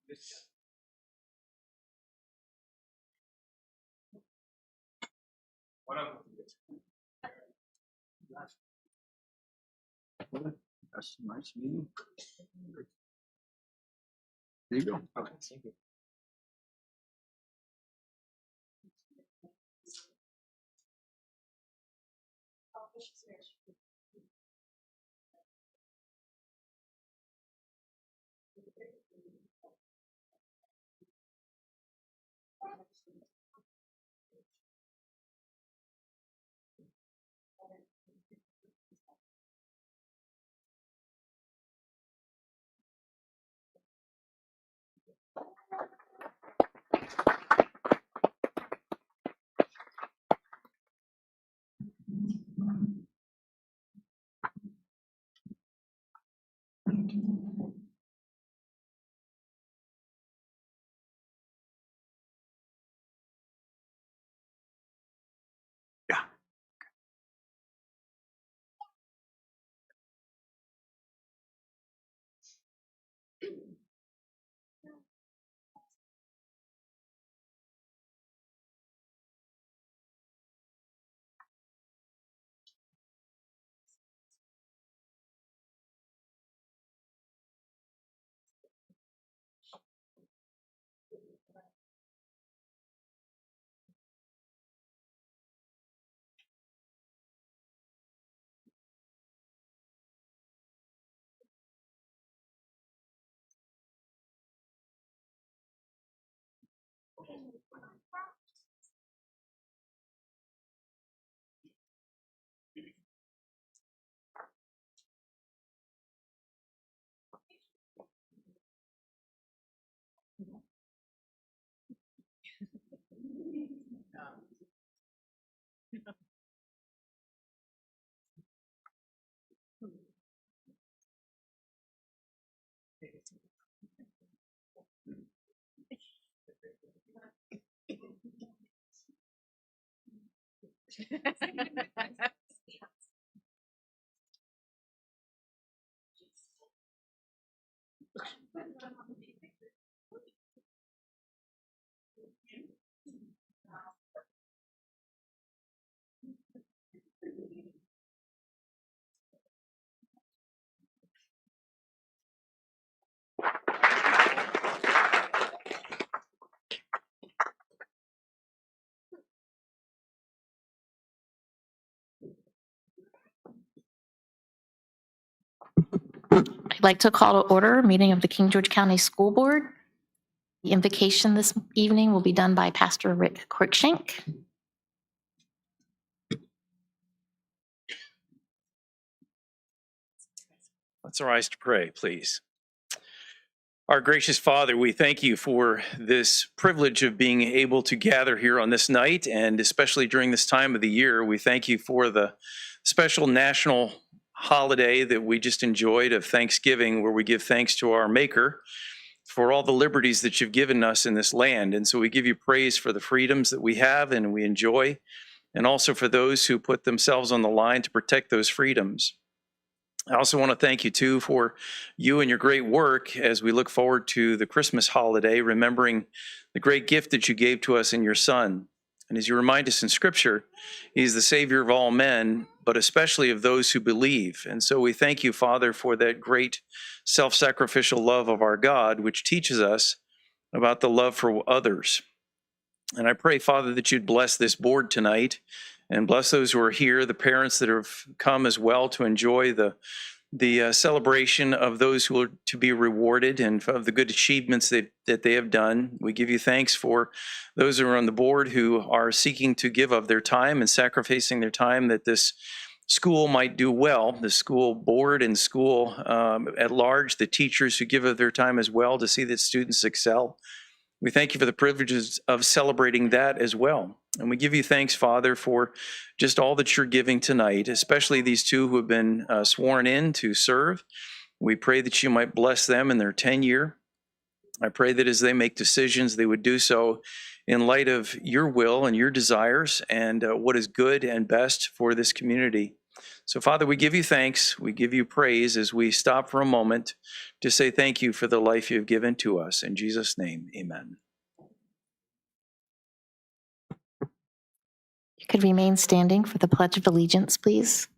That's a nice meeting. There you go. Okay, thank you. Yeah. I'd like to call to order a meeting of the King George County School Board. The invocation this evening will be done by Pastor Rick Cruikshank. Let's rise to pray, please. Our gracious Father, we thank you for this privilege of being able to gather here on this night, and especially during this time of the year. We thank you for the special national holiday that we just enjoyed of Thanksgiving, where we give thanks to our Maker for all the liberties that you've given us in this land. And so we give you praise for the freedoms that we have and we enjoy, and also for those who put themselves on the line to protect those freedoms. I also want to thank you, too, for you and your great work as we look forward to the Christmas holiday, remembering the great gift that you gave to us in your Son. And as you remind us in Scripture, he's the Savior of all men, but especially of those who believe. And so we thank you, Father, for that great self-sacrificial love of our God, which teaches us about the love for others. And I pray, Father, that you'd bless this board tonight and bless those who are here, the parents that have come as well to enjoy the celebration of those who are to be rewarded and of the good achievements that they have done. We give you thanks for those who are on the board who are seeking to give of their time and sacrificing their time that this school might do well, the school board and school at large, the teachers who give of their time as well to see that students excel. We thank you for the privileges of celebrating that as well. And we give you thanks, Father, for just all that you're giving tonight, especially these two who have been sworn in to serve. We pray that you might bless them in their tenure. I pray that as they make decisions, they would do so in light of your will and your desires and what is good and best for this community. So, Father, we give you thanks. We give you praise as we stop for a moment to say thank you for the life you've given to us. In Jesus' name, amen. You could remain standing for the Pledge of Allegiance, please.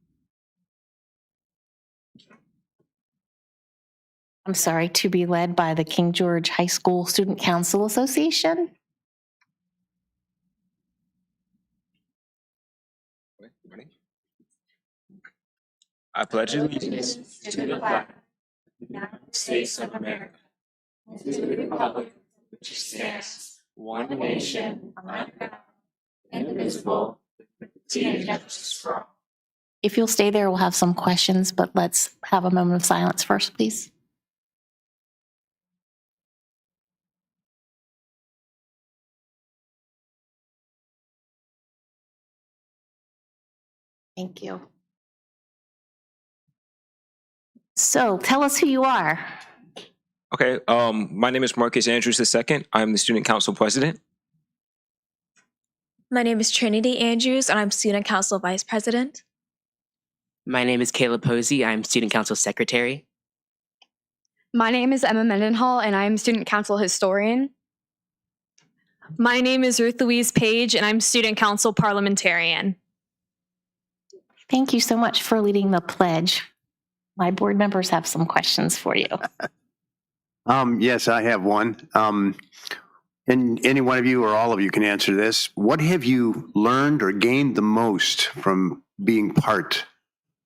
I'm sorry, to be led by the King George High School Student Council Association. I pledge allegiance to the flag of the United States of America, and to the republic which stands one nation under God, indivisible, with liberty and justice for all. If you'll stay there, we'll have some questions, but let's have a moment of silence first, please. Thank you. So tell us who you are. Okay, my name is Marcus Andrews II. I'm the student council president. My name is Trinity Andrews, and I'm Student Council Vice President. My name is Caleb Posey. I'm Student Council Secretary. My name is Emma Mendenhall, and I'm Student Council Historian. My name is Ruth Louise Page, and I'm Student Council Parliamentarian. Thank you so much for leading the pledge. My board members have some questions for you. Yes, I have one. And any one of you or all of you can answer this. What have you learned or gained the most from being part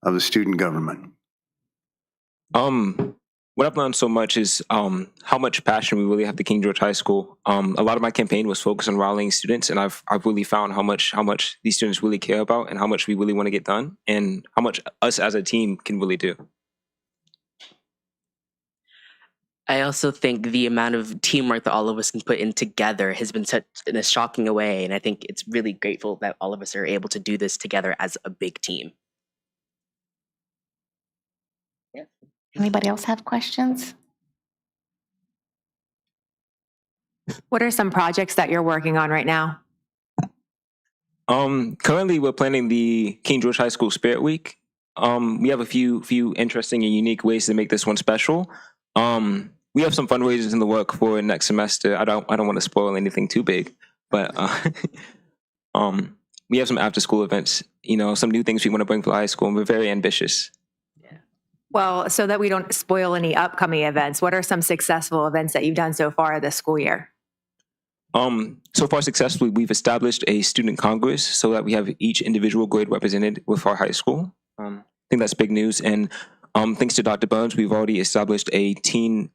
of the student government? What I've learned so much is how much passion we really have at King George High School. A lot of my campaign was focused on rallying students, and I've really found how much these students really care about and how much we really want to get done and how much us as a team can really do. I also think the amount of teamwork that all of us can put in together has been such in a shocking way, and I think it's really grateful that all of us are able to do this together as a big team. Anybody else have questions? What are some projects that you're working on right now? Currently, we're planning the King George High School Spirit Week. We have a few interesting and unique ways to make this one special. We have some fundraisers in the work for next semester. I don't want to spoil anything too big, but we have some after school events. Some new things we want to bring for the high school, and we're very ambitious. Well, so that we don't spoil any upcoming events, what are some successful events that you've done so far this school year? So far successfully, we've established a student congress so that we have each individual grade represented with our high school. I think that's big news. And thanks to Dr. Burns, we've already established a teen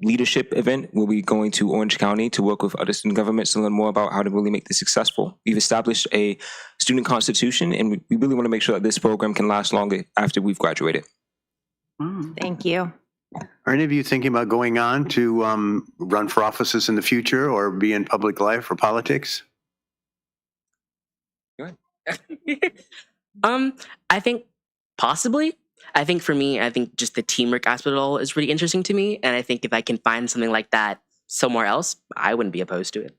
leadership event where we're going to Orange County to work with other student governments to learn more about how to really make this successful. We've established a student constitution, and we really want to make sure that this program can last longer after we've graduated. Thank you. Are any of you thinking about going on to run for offices in the future or be in public life or politics? I think possibly. I think for me, just the teamwork aspect of it all is really interesting to me. And I think if I can find something like that somewhere else, I wouldn't be opposed to it.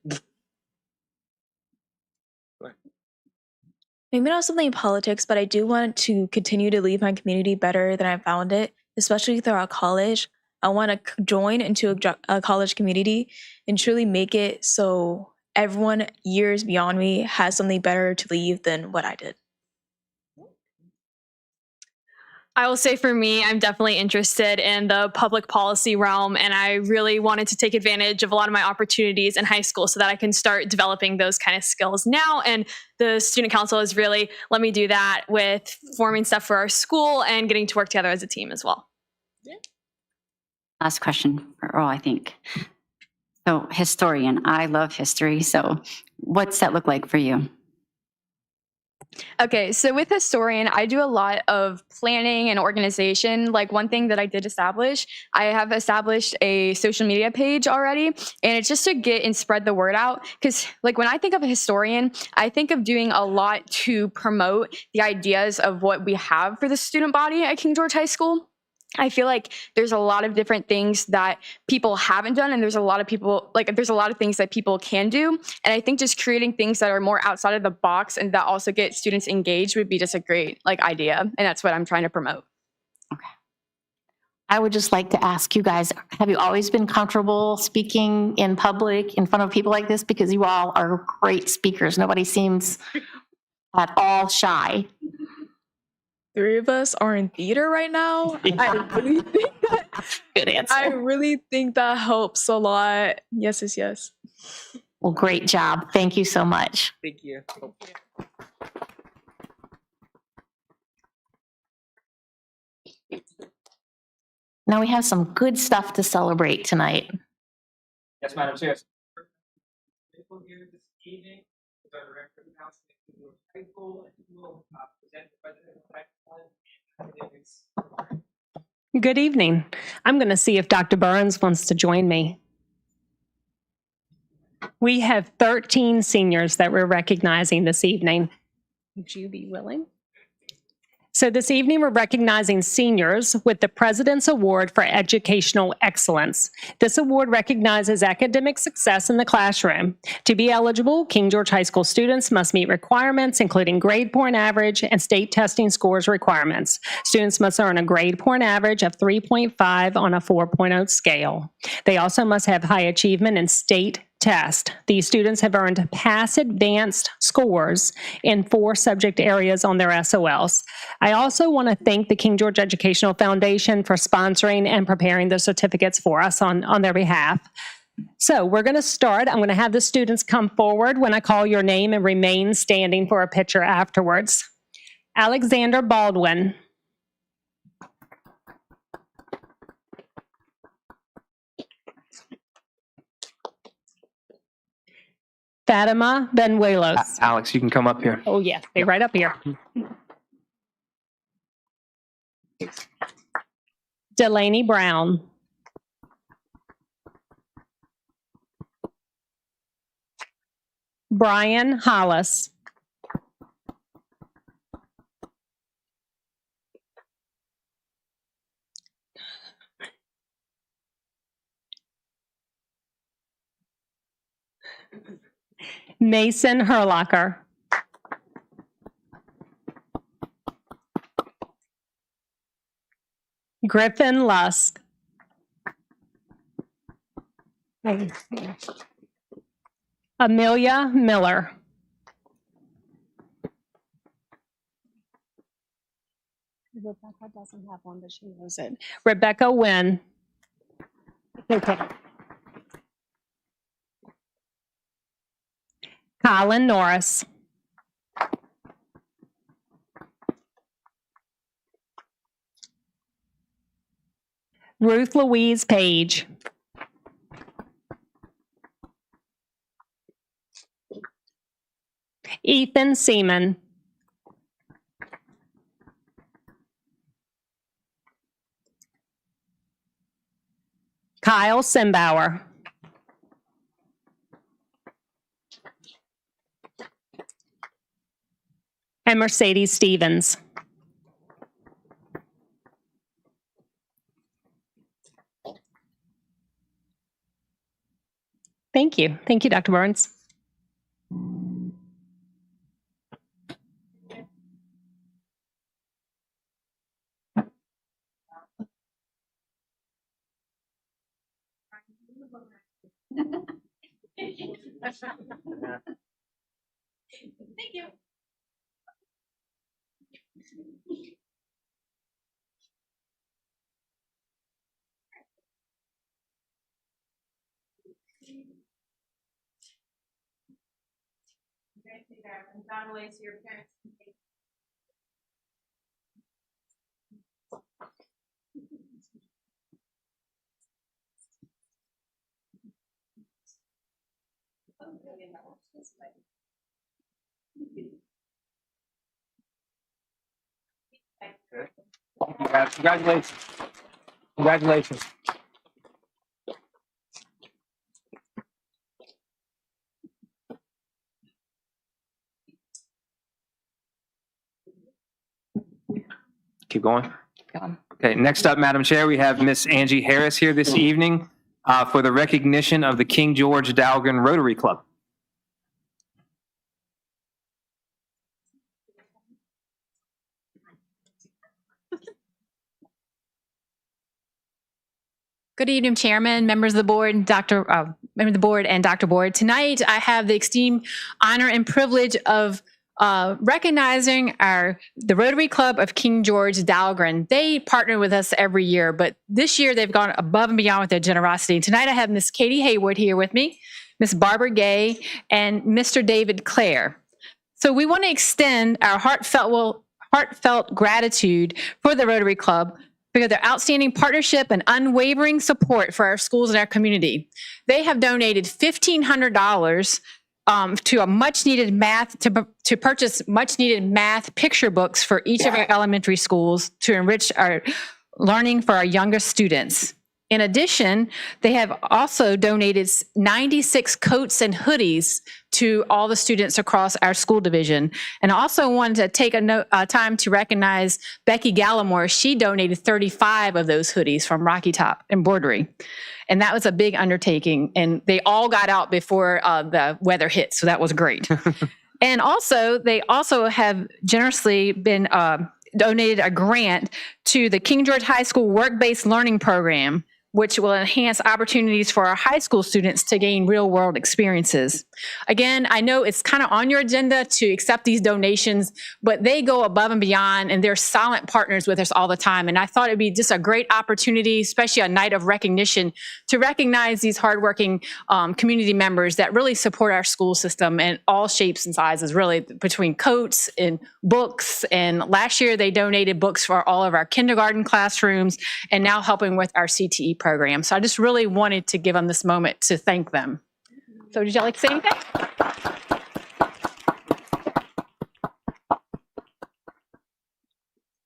Maybe not something in politics, but I do want to continue to leave my community better than I found it, especially throughout college. I want to join into a college community and truly make it so everyone years beyond me has something better to leave than what I did. I will say for me, I'm definitely interested in the public policy realm, and I really wanted to take advantage of a lot of my opportunities in high school so that I can start developing those kind of skills now. And the student council has really let me do that with forming stuff for our school and getting to work together as a team as well. Last question for Earl, I think. So historian, I love history. So what's that look like for you? Okay, so with historian, I do a lot of planning and organization. Like one thing that I did establish, I have established a social media page already, and it's just to get and spread the word out. Because like when I think of a historian, I think of doing a lot to promote the ideas of what we have for the student body at King George High School. I feel like there's a lot of different things that people haven't done, and there's a lot of things that people can do. And I think just creating things that are more outside of the box and that also get students engaged would be just a great idea. And that's what I'm trying to promote. I would just like to ask you guys, have you always been comfortable speaking in public in front of people like this? Because you all are great speakers. Nobody seems at all shy. 3 of us are in theater right now. Good answer. I really think that helps a lot. Yes is yes. Well, great job. Thank you so much. Thank you. Now we have some good stuff to celebrate tonight. Yes, Madam Chair. Here this evening is our director of counseling at New York High School, and he will present the president of academics. Good evening. I'm going to see if Dr. Burns wants to join me. We have 13 seniors that we're recognizing this evening. Would you be willing? So this evening, we're recognizing seniors with the President's Award for Educational Excellence. This award recognizes academic success in the classroom. To be eligible, King George High School students must meet requirements, including grade point average and state testing scores requirements. Students must earn a grade point average of 3.5 on a 4.0 scale. They also must have high achievement in state test. These students have earned pass advanced scores in 4 subject areas on their SOLs. I also want to thank the King George Educational Foundation for sponsoring and preparing the certificates for us on their behalf. So we're going to start. I'm going to have the students come forward when I call your name and remain standing for a picture afterwards. Alexander Baldwin. Fatima Benuelos. Alex, you can come up here. Oh, yeah, stay right up here. Delaney Brown. Brian Hollis. Mason Herlocker. Griffin Lusk. Amelia Miller. Rebecca doesn't have one, but she knows it. Rebecca Wynn. Okay. Colin Norris. Ruth Louise Page. Ethan Seaman. Kyle Simbauer. And Mercedes Stevens. Thank you. Thank you, Dr. Burns. Thank you. Congratulations to your parents. Congratulations. Congratulations. Keep going. Okay, next up, Madam Chair, we have Miss Angie Harris here this evening for the recognition of the King George Dahlgren Rotary Club. Good evening, Chairman, members of the board, member of the board, and Dr. Board. Tonight, I have the esteemed honor and privilege of recognizing the Rotary Club of King George Dahlgren. They partner with us every year, but this year they've gone above and beyond with their generosity. Tonight, I have Miss Katie Haywood here with me, Miss Barbara Gay, and Mr. David Clare. So we want to extend our heartfelt gratitude for the Rotary Club because of their outstanding partnership and unwavering support for our schools and our community. They have donated $1,500 to a much-needed math, to purchase much-needed math picture books for each of our elementary schools to enrich our learning for our youngest students. In addition, they have also donated 96 coats and hoodies to all the students across our school division. And I also wanted to take time to recognize Becky Gallimore. She donated 35 of those hoodies from Rocky Top Embroidery. And that was a big undertaking. And they all got out before the weather hit, so that was great. And also, they also have generously been donated a grant to the King George High School Work-Based Learning Program, which will enhance opportunities for our high school students to gain real-world experiences. Again, I know it's kind of on your agenda to accept these donations, but they go above and beyond, and they're silent partners with us all the time. And I thought it'd be just a great opportunity, especially a night of recognition, to recognize these hardworking community members that really support our school system in all shapes and sizes, really, between coats and books. And last year, they donated books for all of our kindergarten classrooms, and now helping with our CTE program. So I just really wanted to give them this moment to thank them. So did y'all like to say anything?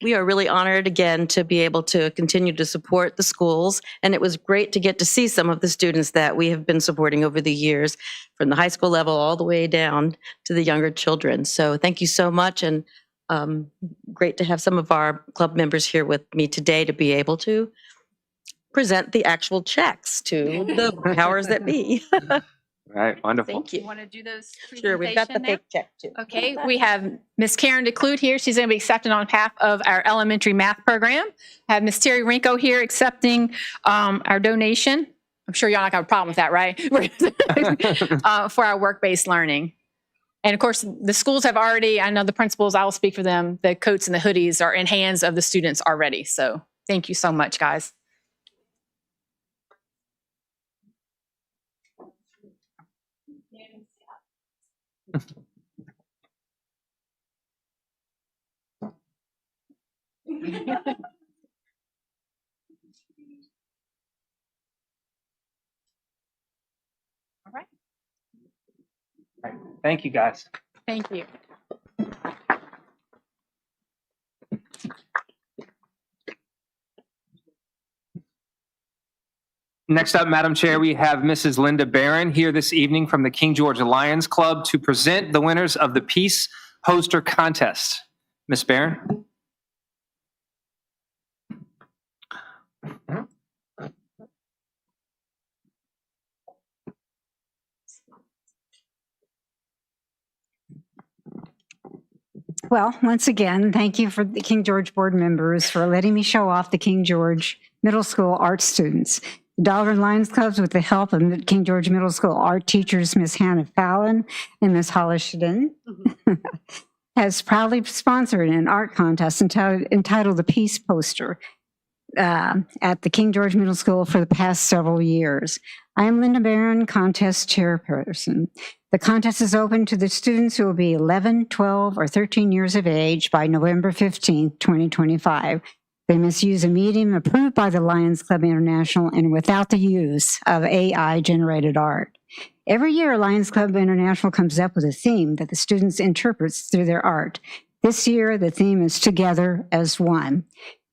We are really honored again to be able to continue to support the schools. And it was great to get to see some of the students that we have been supporting over the years, from the high school level all the way down to the younger children. So thank you so much. And great to have some of our club members here with me today to be able to present the actual checks to the powers that be. All right, wonderful. Thank you. Want to do those? Sure, we've got the fake check too. Okay, we have Miss Karen DeClute here. She's going to be accepting on behalf of our elementary math program. I have Miss Terry Rinko here accepting our donation. I'm sure y'all not got a problem with that, right? For our work-based learning. And of course, the schools have already, I know the principals, I will speak for them, the coats and the hoodies are in hands of the students already. So thank you so much, guys. All right. Thank you, guys. Thank you. Next up, Madam Chair, we have Mrs. Linda Barron here this evening from the King George Lions Club to present the winners of the Peace Poster Contest. Ms. Barron? Well, once again, thank you for the King George board members for letting me show off the King George Middle School art students. The Dahlgren Lions Clubs, with the help of King George Middle School art teachers, Miss Hannah Fallon and Miss Holly Shedden, has proudly sponsored an art contest entitled The Peace Poster at the King George Middle School for the past several years. I am Linda Barron, contest chairperson. The contest is open to the students who will be 11, 12, or 13 years of age by November 15, 2025. They must use a medium approved by the Lions Club International and without the use of AI-generated art. Every year, Lions Club International comes up with a theme that the students interprets through their art. This year, the theme is Together as One.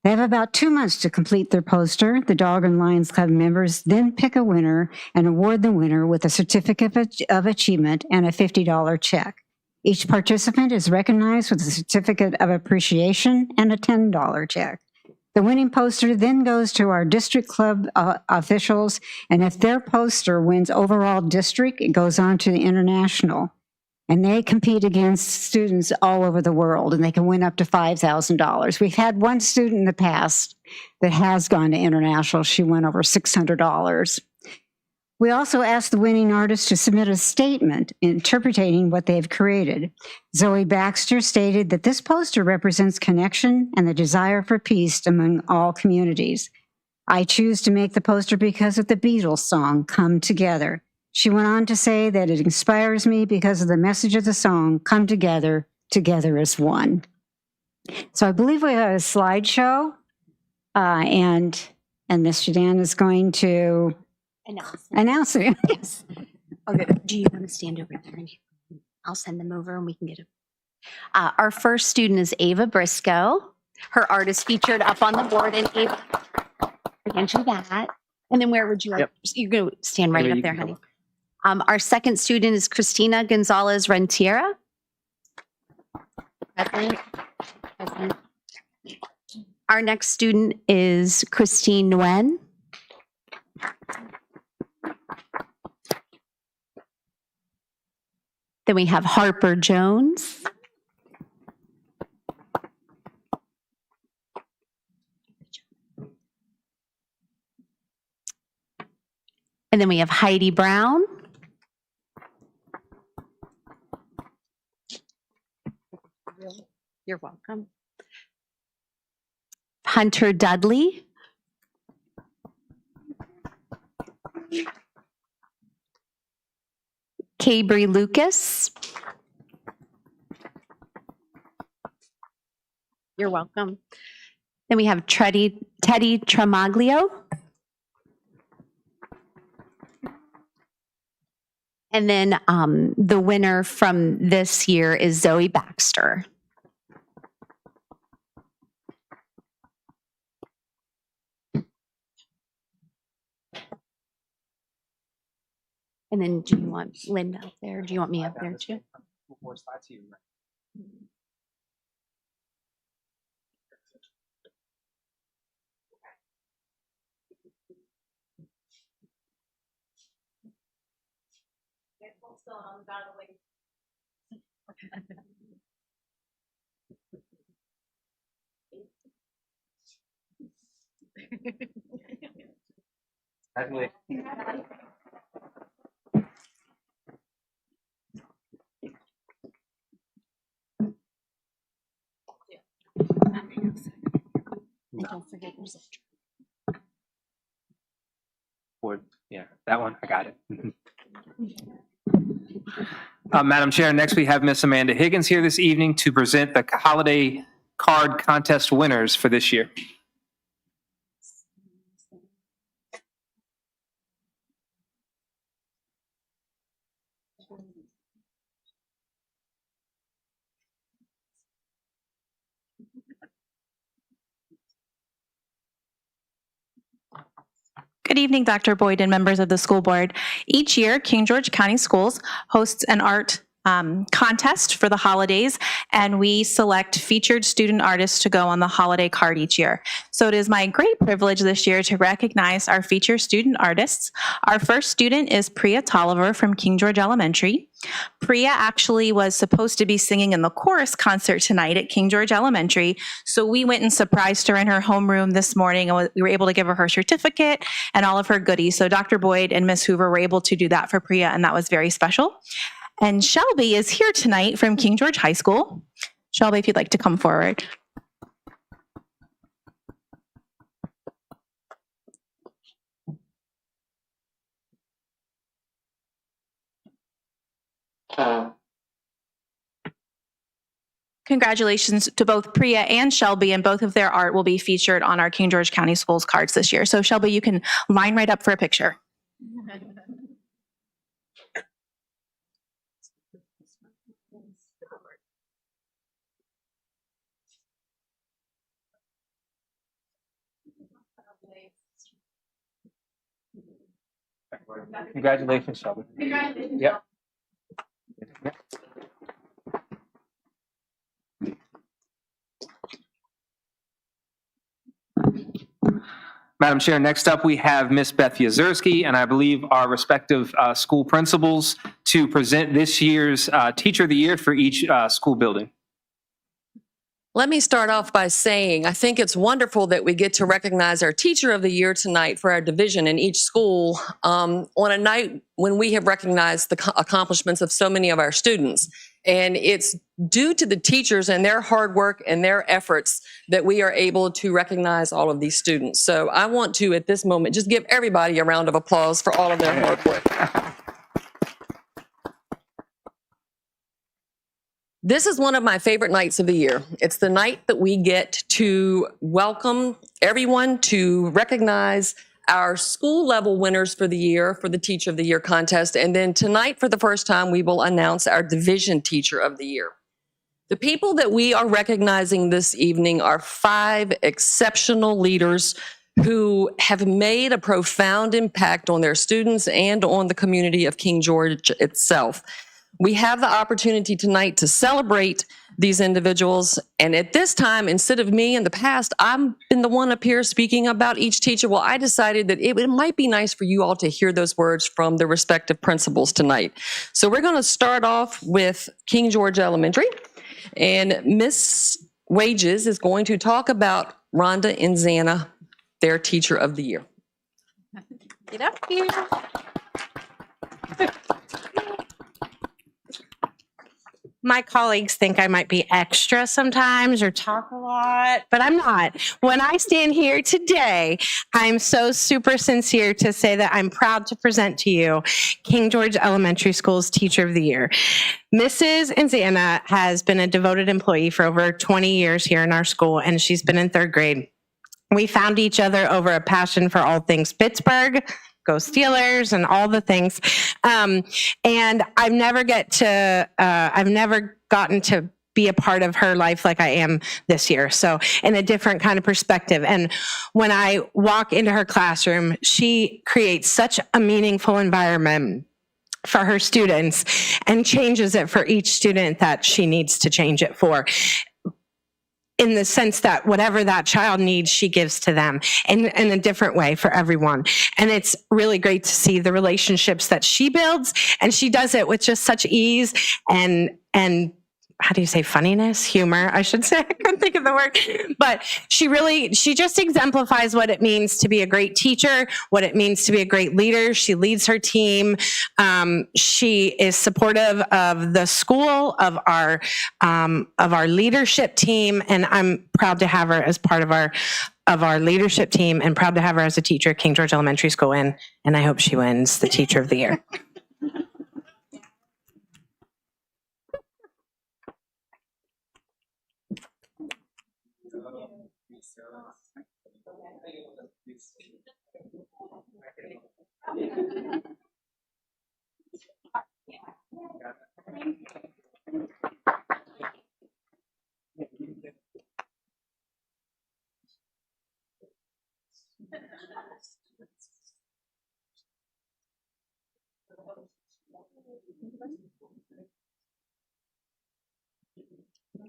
They have about 2 months to complete their poster. The Dahlgren Lions Club members then pick a winner and award the winner with a certificate of achievement and a $50 check. Each participant is recognized with a certificate of appreciation and a $10 check. The winning poster then goes to our district club officials, and if their poster wins overall district, it goes on to the international. And they compete against students all over the world, and they can win up to $5,000. We've had one student in the past that has gone to international. She won over $600. We also asked the winning artists to submit a statement interpreting what they've created. Zoe Baxter stated that this poster represents connection and the desire for peace among all communities. I choose to make the poster because of the Beatles song, Come Together. She went on to say that it inspires me because of the message of the song, Come Together, Together as One. So I believe we have a slideshow, and Ms. Shadan is going to announce it. Yes. Okay. Do you want to stand over there? I'll send them over and we can get it. Our first student is Ava Briscoe. Her art is featured up on the board. And Ava, I can do that. And then where would you like? Yep. You go stand right Maybe up you there, can honey. Our second student is Christina Gonzalez Rentiera. Our next student is Christine Nguyen. Then we have Harper Jones. And then we have Heidi Brown. You're welcome. Hunter Dudley. Cabry Lucas. You're welcome. Then we have Teddy Tremaglio. And then the winner from this year is Zoe Baxter. And then do you want Linda up there? Do you want me up there too? And don't forget your zip. Yeah, that one, I got it. Madam Chair, next we have Miss Amanda Higgins here this evening to present the holiday card contest winners for this year. Good evening, Dr. Boyd and members of the school board. Each year, King George County Schools hosts an art contest for the holidays, and we select featured student artists to go on the holiday card each year. So it is my great privilege this year to recognize our featured student artists. Our first student is Priya Tolliver from King George Elementary. Priya actually was supposed to be singing in the chorus concert tonight at King George Elementary, so we went and surprised her in her homeroom this morning, and we were able to give her her certificate and all of her goodies. So Dr. Boyd and Miss Hoover were able to do that for Priya, and that was very special. And Shelby is here tonight from King George High School. Shelby, if you'd like to come forward. Congratulations to both Priya and Shelby, and both of their art will be featured on our King George County Schools cards this year. So Shelby, you can line right up for a picture. Congratulations, Shelby. Congratulations. Yep. Madam Chair, next up we have Ms. Beth Yazurski and I believe our respective school principals to present this year's Teacher of the Year for each school building. Let me start off by saying I think it's wonderful that we get to recognize our Teacher of the Year tonight for our division in each school on a night when we have recognized the accomplishments of so many of our students. And it's due to the teachers and their hard work and their efforts that we are able to recognize all of these students. So I want to, at this moment, just give everybody a round of applause for all of their hard work. This is one of my favorite nights of the year. It's the night that we get to welcome everyone to recognize our school level winners for the year for the Teacher of the Year contest. And then tonight, for the first time, we will announce our division Teacher of the Year. The people that we are recognizing this evening are 5 exceptional leaders who have made a profound impact on their students and on the community of King George itself. We have the opportunity tonight to celebrate these individuals. And at this time, instead of me in the past, I've been the one up here speaking about each teacher. Well, I decided that it might be nice for you all to hear those words from the respective principals tonight. So we're going to start off with King George Elementary. And Miss Wages is going to talk about Rhonda and Xana, their Teacher of the Year. Get up here. My colleagues think I might be extra sometimes or talk a lot, but I'm not. When I stand here today, I'm so super sincere to say that I'm proud to present to you King George Elementary School's Teacher of the Year. Mrs. Xana has been a devoted employee for over 20 years here in our school, and she's been in 3rd grade. We found each other over a passion for all things Pittsburgh, go Steelers, and all the things. And I've never gotten to be a part of her life like I am this year. So in a different kind of perspective. And when I walk into her classroom, she creates such a meaningful environment for her students and changes it for each student that she needs to change it for, in the sense that whatever that child needs, she gives to them in a different way for everyone. And it's really great to see the relationships that she builds, and she does it with just such ease and how do you say, funniness, humor, I should say. I couldn't think of the word, but she just exemplifies what it means to be a great teacher, what it means to be a great leader. She leads her team. She is supportive of the school, of our leadership team, and I'm proud to have her as part of our leadership team, and proud to have her as a teacher at King George Elementary School, and I hope she wins the Teacher of the Year.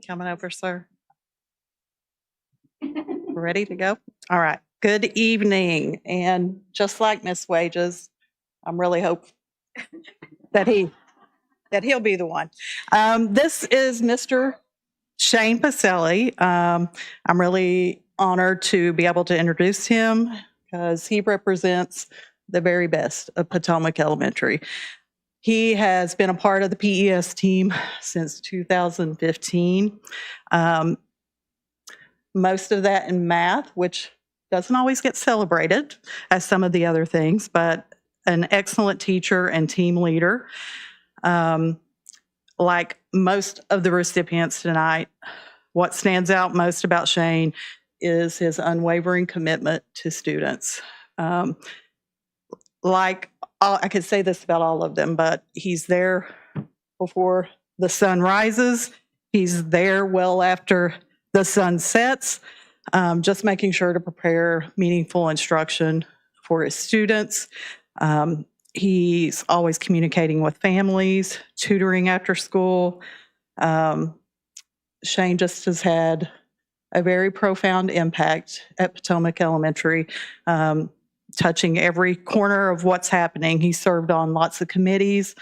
Coming over, sir. Ready to go? All right. Good evening. And just like Miss Wages, I'm really hopeful that he'll be the one. This is Mr. Shane Pacelli. I'm really honored to be able to introduce him because he represents the very best of Potomac Elementary. He has been a part of the PES team since 2015. Most of that in math, which doesn't always get celebrated as some of the other things, but an excellent teacher and team leader. Like most of the recipients tonight, what stands out most about Shane is his unwavering commitment to students. I could say this about all of them, but he's there before the sun rises. He's there well after the sun sets, just making sure to prepare meaningful instruction for his students. He's always communicating with families, tutoring after school. Shane just has had a very profound impact at Potomac Elementary, touching every corner of what's happening. He served on lots of committees,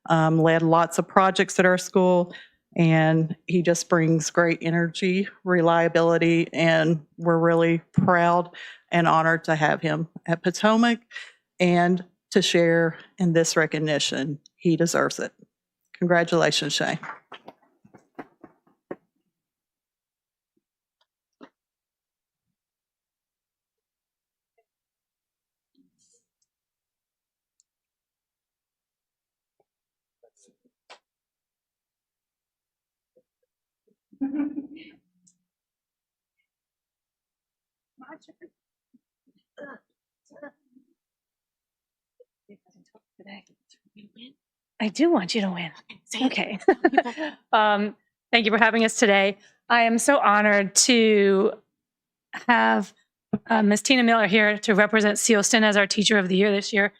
led lots of projects at our school, and he just brings great energy, reliability, and we're really proud and honored to have him at Potomac and to share in this recognition. He deserves it. Congratulations, Shay. I do want you to win. Okay. Thank you for having us today. I am so honored to have Ms. Tina Miller here to represent Sealston as our Teacher of the Year this year.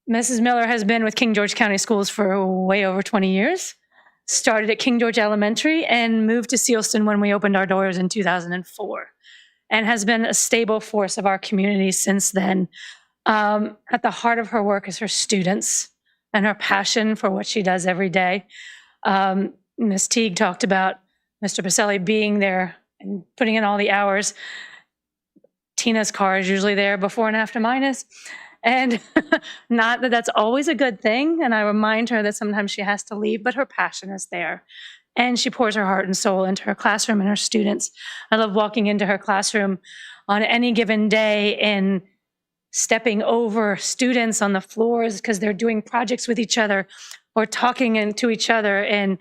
Mrs. Miller has been with King George County Schools for way over 20 years. Started at King George Elementary and moved to Sealston when we opened our doors in 2004, and has been a stable force of our community since then. At the heart of her work is her students and her passion for what she does every day. Ms. Teague talked about Mr. Baselli being there and putting in all the hours. Tina's car is usually there before and after mine is. And not that that's always a good thing. And I remind her that sometimes she has to leave, but her passion is there. And she pours her heart and soul into her classroom and her students. I love walking into her classroom on any given day and stepping over students on the floors because they're doing projects with each other or talking to each other and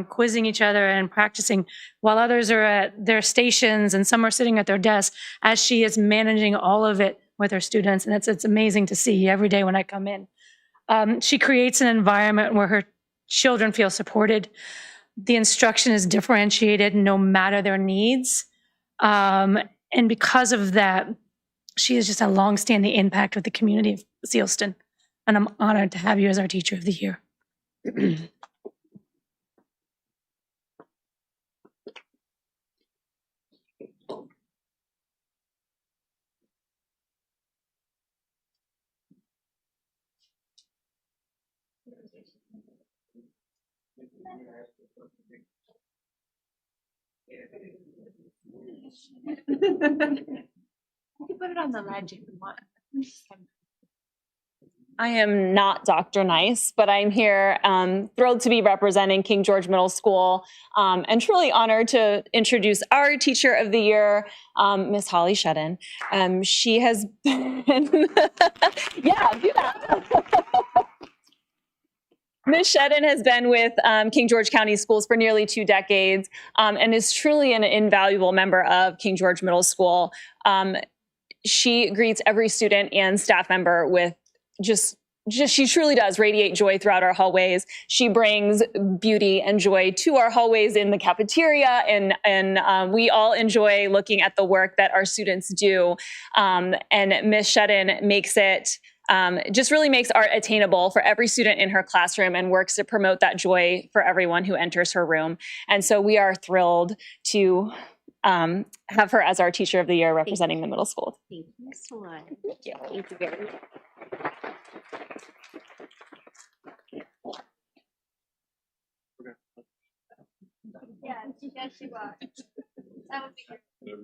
quizzing each other and practicing while others are at their stations and some are sitting at their desks as she is managing all of it with her students. And it's amazing to see every day when I come in. She creates an environment where her children feel supported. The instruction is differentiated no matter their needs. And because of that, she has just a longstanding impact with the community of Sealston. And I'm honored to have you as our Teacher of the Year. You can put it on the ledge if you want. I am not Dr. Nice, but I'm here thrilled to be representing King George Middle School and truly honored to introduce our Teacher of the Year, Miss Holly Shedden. She has been, yeah, do that. Ms. Shedden has been with King George County Schools for nearly 2 decades and is truly an invaluable member of King George Middle School. She greets every student and staff member with just she truly does radiate joy throughout our hallways. She brings beauty and joy to our hallways in the cafeteria, and we all enjoy looking at the work that our students do. And Ms. Shedden makes it just really makes art attainable for every student in her classroom and works to promote that joy for everyone who enters her room. And so we are thrilled to have her as our Teacher of the Year representing the middle school. Thank you so much. Thank you. Thank you very much. Yes, you are. That would be good.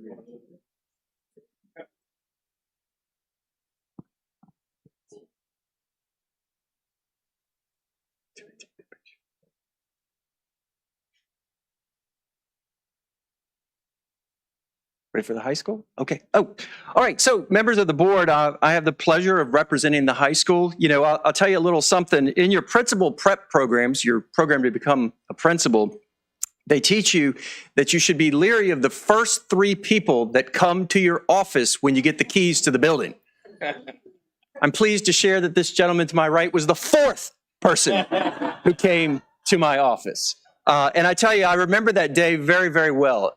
Ready for the high school? Okay. Oh, all right. So members of the board, I have the pleasure of representing the high school. You know, I'll tell you a little something. In your principal prep programs, your program to become a principal, they teach you that you should be leery of the first 3 people that come to your office when you get the keys to the building. I'm pleased to share that this gentleman to my right was the 4th person who came to my office. And I tell you, I remember that day very, very well.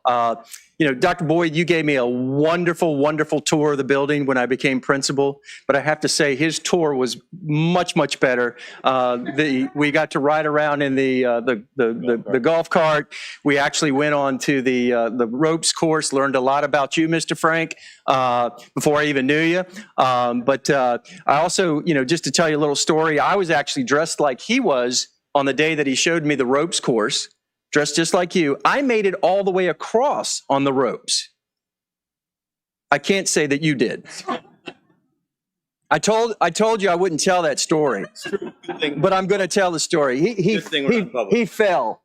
Dr. Boyd, you gave me a wonderful, wonderful tour of the building when I became principal. But I have to say, his tour was much, much better. We got to ride around in the golf cart. We actually went on to the ropes course, learned a lot about you, Mr. Frank, before I even knew you. But I also, just to tell you a little story, I was actually dressed like he was on the day that he showed me the ropes course. Dressed just like you. I made it all the way across on the ropes. I can't say that you did. I told you I wouldn't tell that story, but I'm going to tell the story. He fell.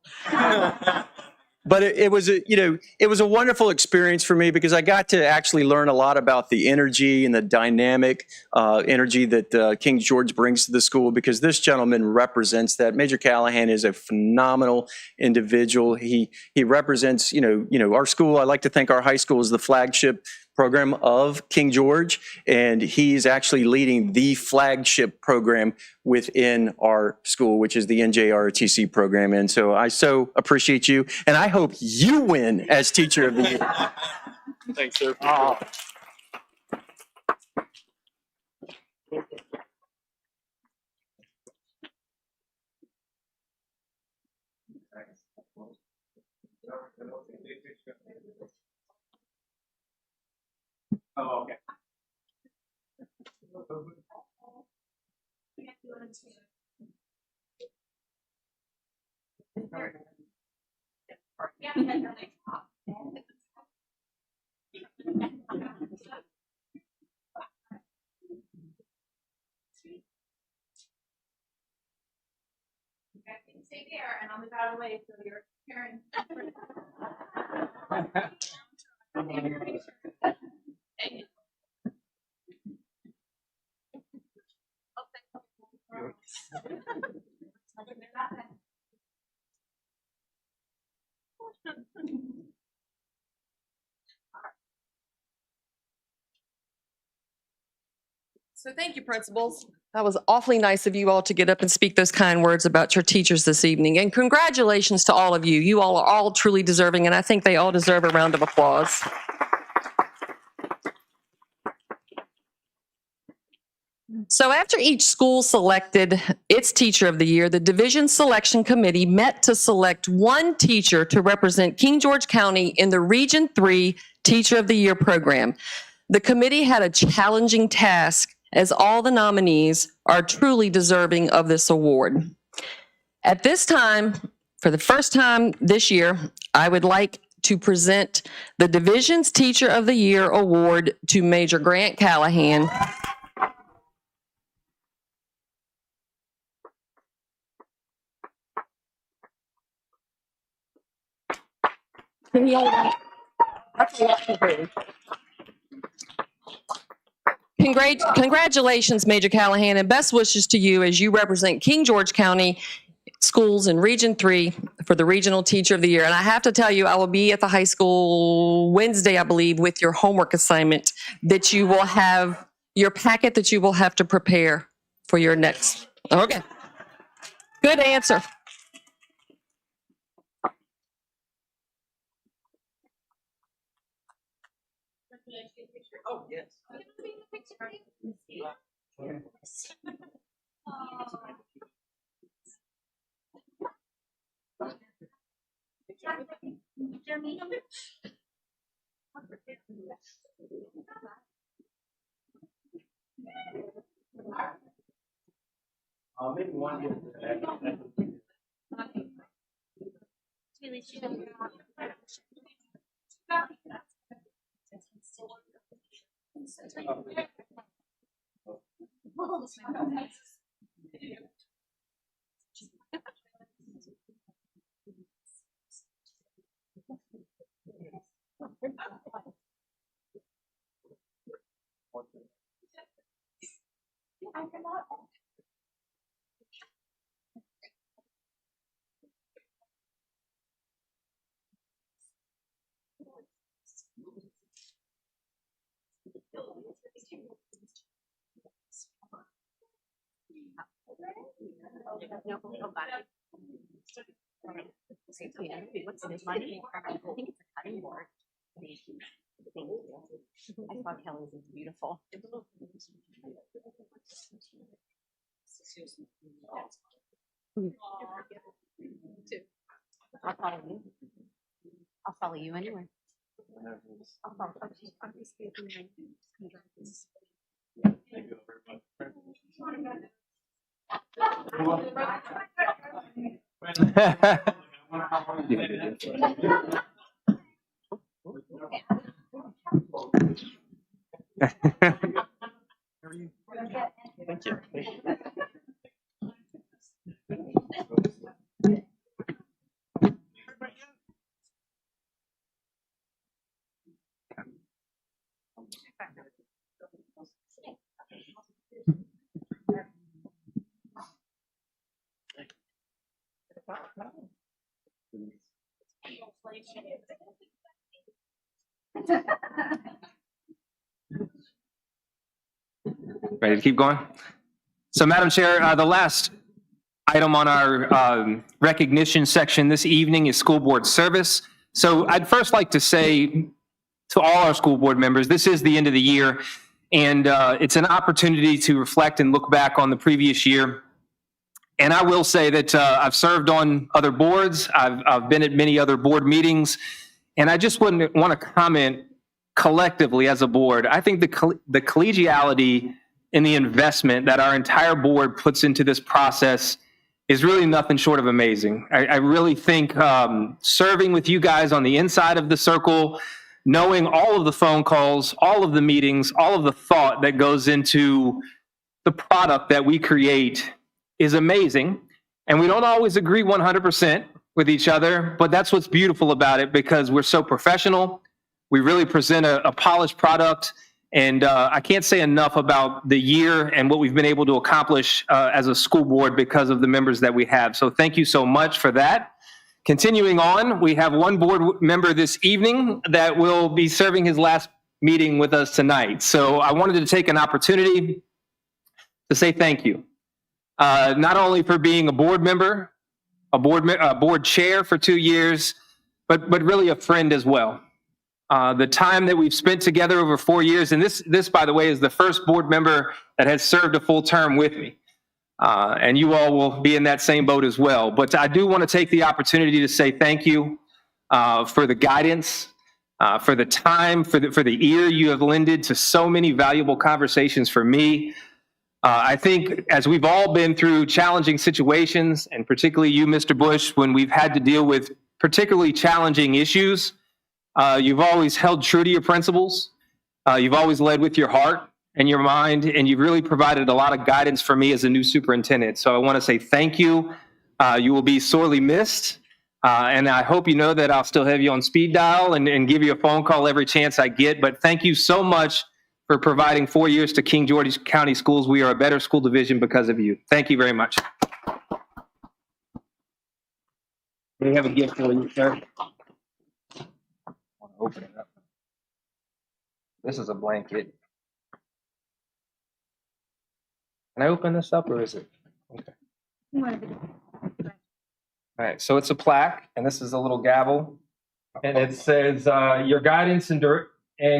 But it was a wonderful experience for me because I got to actually learn a lot about the energy and the dynamic energy that King George brings to the school, because this gentleman represents that. Major Callahan is a phenomenal individual. He represents our school. I like to think our high school is the flagship program of King George, and he's actually leading the flagship program within our school, which is the NJROTC program. And so I so appreciate you, and I hope you win as Teacher of the Year. Thanks, sir. Oh, okay. Stay there, and I'll move out of the way so your parents. So thank you, principals. That was awfully nice of you all to get up and speak those kind words about your teachers this evening. And congratulations to all of you. You all are all truly deserving, and I think they all deserve a round of applause. So after each school selected its Teacher of the Year, the Division Selection Committee met to select one teacher to represent King George County in the Region 3 Teacher of the Year program. The committee had a challenging task, as all the nominees are truly deserving of this award. At this time, for the first time this year, I would like to present the Division's Teacher of the Year award to Major Grant Callahan. Congratulations, Major Callahan, and best wishes to you as you represent King George County schools in Region 3 for the Regional Teacher of the Year. And I have to tell you, I will be at the high school Wednesday, I believe, with your homework assignment that you will have, your packet that you will have to prepare for your next. Okay. Good answer. Oh, yes. Maybe one. What's it? Money? I think it's a cutting board. Thank you. I thought Kelly's was beautiful. I'll follow you. I'll follow you anywhere. I'll follow. Thank you. Ready to keep going? So, Madam Chair, the last item on our recognition section this evening is school board service. So I'd first like to say to all our school board members, this is the end of the year, and it's an opportunity to reflect and look back on the previous year. And I will say that I've served on other boards, I've been at many other board meetings, and I just want to comment collectively as a board. I think the collegiality and the investment that our entire board puts into this process is really nothing short of amazing. I really think serving with you guys on the inside of the circle, knowing all of the phone calls, all of the meetings, all of the thought that goes into the product that we create is amazing. And we don't always agree 100% with each other, but that's what's beautiful about it, because we're so professional. We really present a polished product. And I can't say enough about the year and what we've been able to accomplish as a school board because of the members that we have. So thank you so much for that. Continuing on, we have one board member this evening that will be serving his last meeting with us tonight. So I wanted to take an opportunity to say thank you. Not only for being a board member, a board chair for 2 years, but really a friend as well. The time that we've spent together over 4 years, and this, by the way, is the first board member that has served a full term with me. And you all will be in that same boat as well. But I do want to take the opportunity to say thank you for the guidance, for the time, for the ear you have lended to so many valuable conversations for me. I think as we've all been through challenging situations, and particularly you, Mr. Bush, when we've had to deal with particularly challenging issues, you've always held true to your principles. You've always led with your heart and your mind, and you've really provided a lot of guidance for me as a new superintendent. So I want to say thank you. You will be sorely missed. And I hope you know that I'll still have you on speed dial and give you a phone call every chance I get. But thank you so much for providing 4 years to King George County Schools. We are a better school division because of you. Thank you very much. We have a gift for you, sir. Open it up. This is a blanket. Can I open this up, or is it? Okay. All right, so it's a plaque, and this is a little gavel, and it says, your guidance and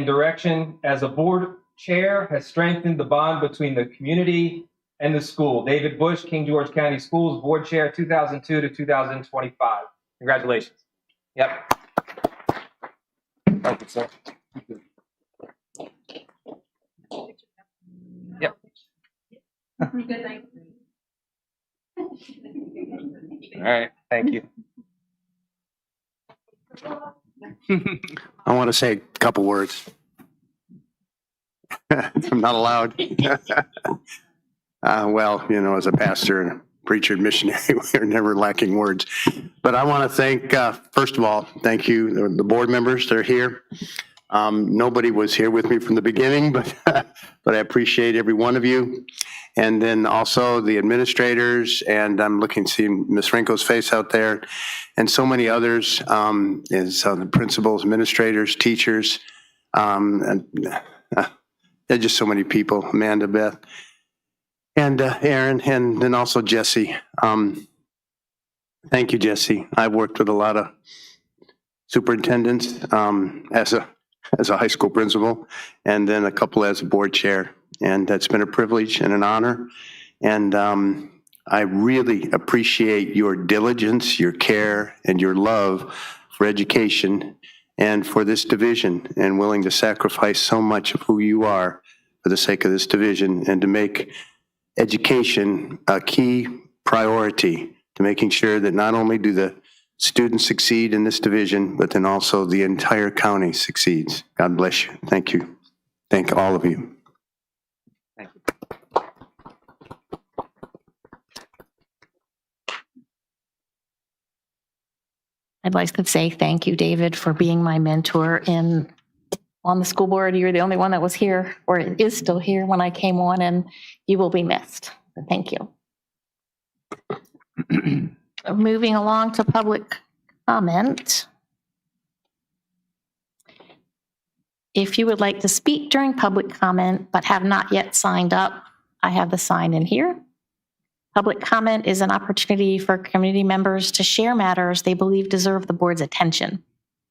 direction as a board chair has strengthened the bond between the community and the school. David Bush, King George County Schools, board chair 2002 to 2025. Congratulations. Yep. Thank you, sir. Yep. Good night. All right. Thank you. I want to say a couple words. I'm not allowed. Well, you know, as a pastor and a preacher and missionary, we're never lacking words. But I want to thank, first of all, thank you, the board members that are here. Nobody was here with me from the beginning, but I appreciate every one of you. And then also the administrators, and I'm looking to see Ms. Renko's face out there, and so many others, the principals, administrators, teachers, and there's just so many people, Amanda, Beth, and Aaron, and then also Jesse. Thank you, Jesse. I've worked with a lot of superintendents as a high school principal, and then a couple as a board chair. And that's been a privilege and an honor. And I really appreciate your diligence, your care, and your love for education and for this division, and willing to sacrifice so much of who you are for the sake of this division, and to make education a key priority to making sure that not only do the students succeed in this division, but then also the entire county succeeds. God bless you. Thank you. Thank all of you. I'd like to say thank you, David, for being my mentor on the school board. You're the only one that was here, or is still here when I came on, and you will be missed. So thank you. Moving along to public comment. If you would like to speak during public comment but have not yet signed up, I have the sign in here. Public comment is an opportunity for community members to share matters they believe deserve the board's attention.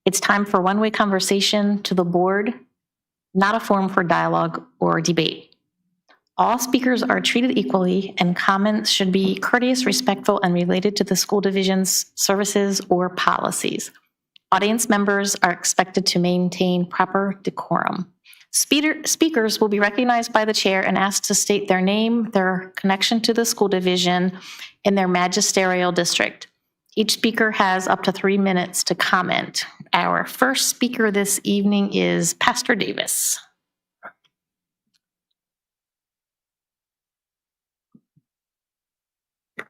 It's time for one-way conversation to the board, not a forum for dialogue or debate. All speakers are treated equally, and comments should be courteous, respectful, and related to the school division's services or policies. Audience members are expected to maintain proper decorum. Speakers will be recognized by the chair and asked to state their name, their connection to the school division, and their magisterial district. Each speaker has up to 3 minutes to comment. Our first speaker this evening is Pastor Davis.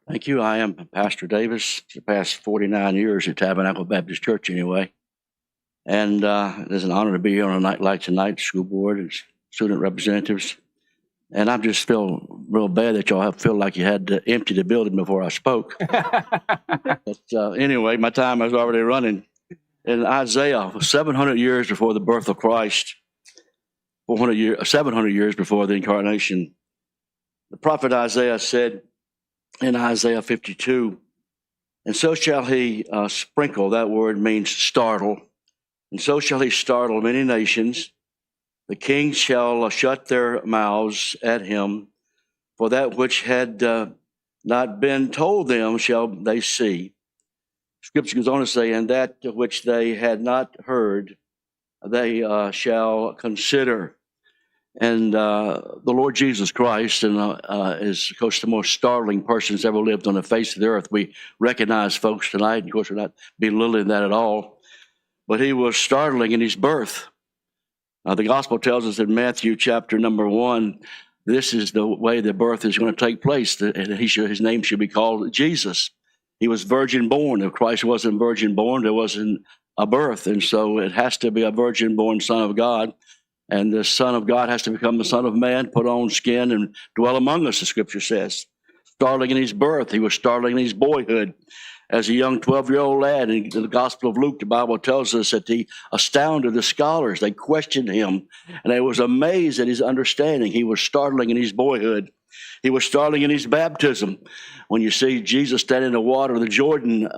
Thank you. I am Pastor Davis, the past 49 years at Tabernacle Baptist Church anyway. And it's an honor to be here on a night like tonight, school board and student representatives. And I just feel real bad that y'all feel like you had to empty the building before I spoke. But anyway, my time is already running. In Isaiah, 700 years before the birth of Christ, 700 years before the incarnation, the prophet Isaiah said in Isaiah 52, "And so shall he sprinkle," that word means startle, "and so shall he startle many nations. The kings shall shut their mouths at him, for that which had not been told them shall they see." Scripture goes on to say, "And that which they had not heard, they shall consider." And the Lord Jesus Christ is, of course, the most startling person that's ever lived on the face of the earth. We recognize folks tonight. Of course, we're not belittling that at all. But he was startling in his birth. The gospel tells us in Matthew chapter number 1, this is the way the birth is going to take place. His name should be called Jesus. He was virgin born. If Christ wasn't virgin born, there wasn't a birth. And so it has to be a virgin born Son of God. And the Son of God has to become the Son of Man, put on skin and dwell among us, the scripture says. Startling in his birth. He was startling in his boyhood. As a young 12-year-old lad, in the Gospel of Luke, the Bible tells us that he astounded the scholars. They questioned him, and they was amazed at his understanding. He was startling in his boyhood. He was startling in his baptism. When you see Jesus standing in the water of the Jordan,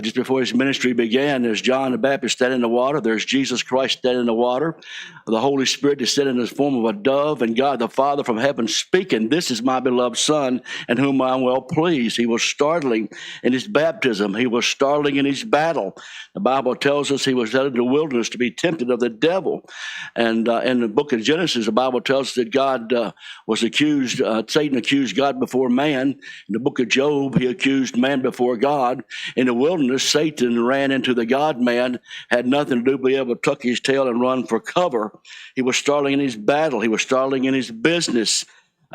just before his ministry began, there's John the Baptist standing in the water. There's Jesus Christ standing in the water. The Holy Spirit descended in the form of a dove, and God the Father from heaven speaking, "This is my beloved Son, in whom I am well pleased." He was startling in his baptism. He was startling in his battle. The Bible tells us he was led into the wilderness to be tempted of the devil. And in the book of Genesis, the Bible tells us that God was accused, Satan accused God before man. In the book of Job, he accused man before God. In the wilderness, Satan ran into the God-man, had nothing to do but be able to tuck his tail and run for cover. He was startling in his battle. He was startling in his business.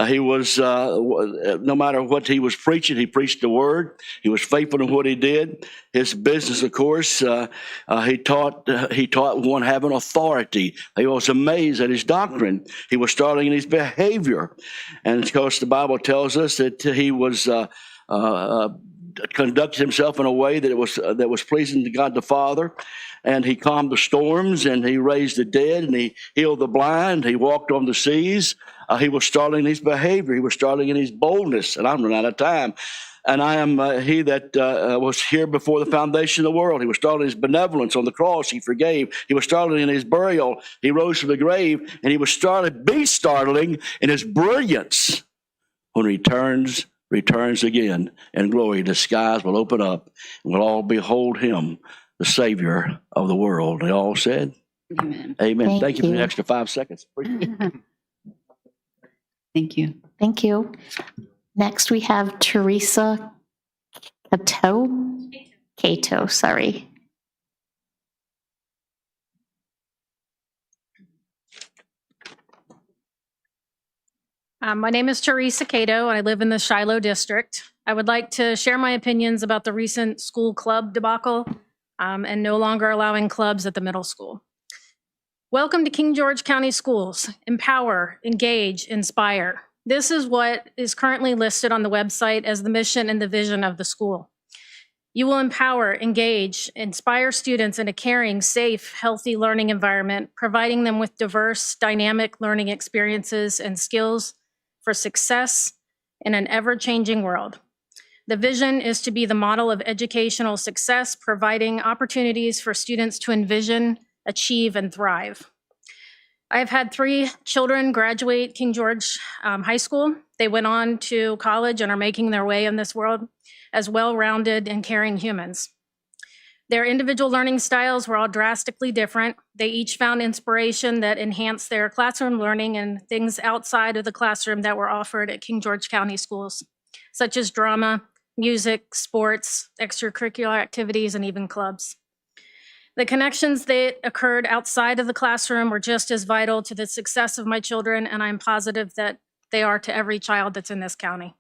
He was, no matter what he was preaching, he preached the word. He was faithful in what he did. His business, of course, he taught one having authority. He was amazed at his doctrine. He was startling in his behavior. And of course, the Bible tells us that he was conducted himself in a way that was pleasing to God the Father. And he calmed the storms, and he raised the dead, and he healed the blind. He walked on the seas. He was startling in his behavior. He was startling in his boldness. And I'm running out of time. And I am he that was here before the foundation of the world. He was startling in his benevolence on the cross. He forgave. He was startling in his burial. He rose from the grave. And he was startling in his brilliance when he returns again in glory. The skies will open up and we'll all behold him, the Savior of the world. They all said, Amen. Amen. Thank you for the you. extra 5 seconds. Thank you. Thank you. Next, we have Teresa Cato, sorry. My name is Teresa Cato, and I live in the Shiloh district. I would like to share my opinions about the recent school club debacle and no longer allowing clubs at the middle school. Welcome to King George County Schools. Empower, engage, inspire. This is what is currently listed on the website as the mission and the vision of the school. You will empower, engage, inspire students in a caring, safe, healthy learning environment, providing them with diverse, dynamic learning experiences and skills for success in an ever-changing world. The vision is to be the model of educational success, providing opportunities for students to envision, achieve, and thrive. I have had 3 children graduate King George High School. They went on to college and are making their way in this world as well-rounded and caring humans. Their individual learning styles were all drastically different. They each found inspiration that enhanced their classroom learning and things outside of the classroom that were offered at King George County Schools, such as drama, music, sports, extracurricular activities, and even clubs. The connections that occurred outside of the classroom were just as vital to the success of my children, and I'm positive that they are to every child that's in this county.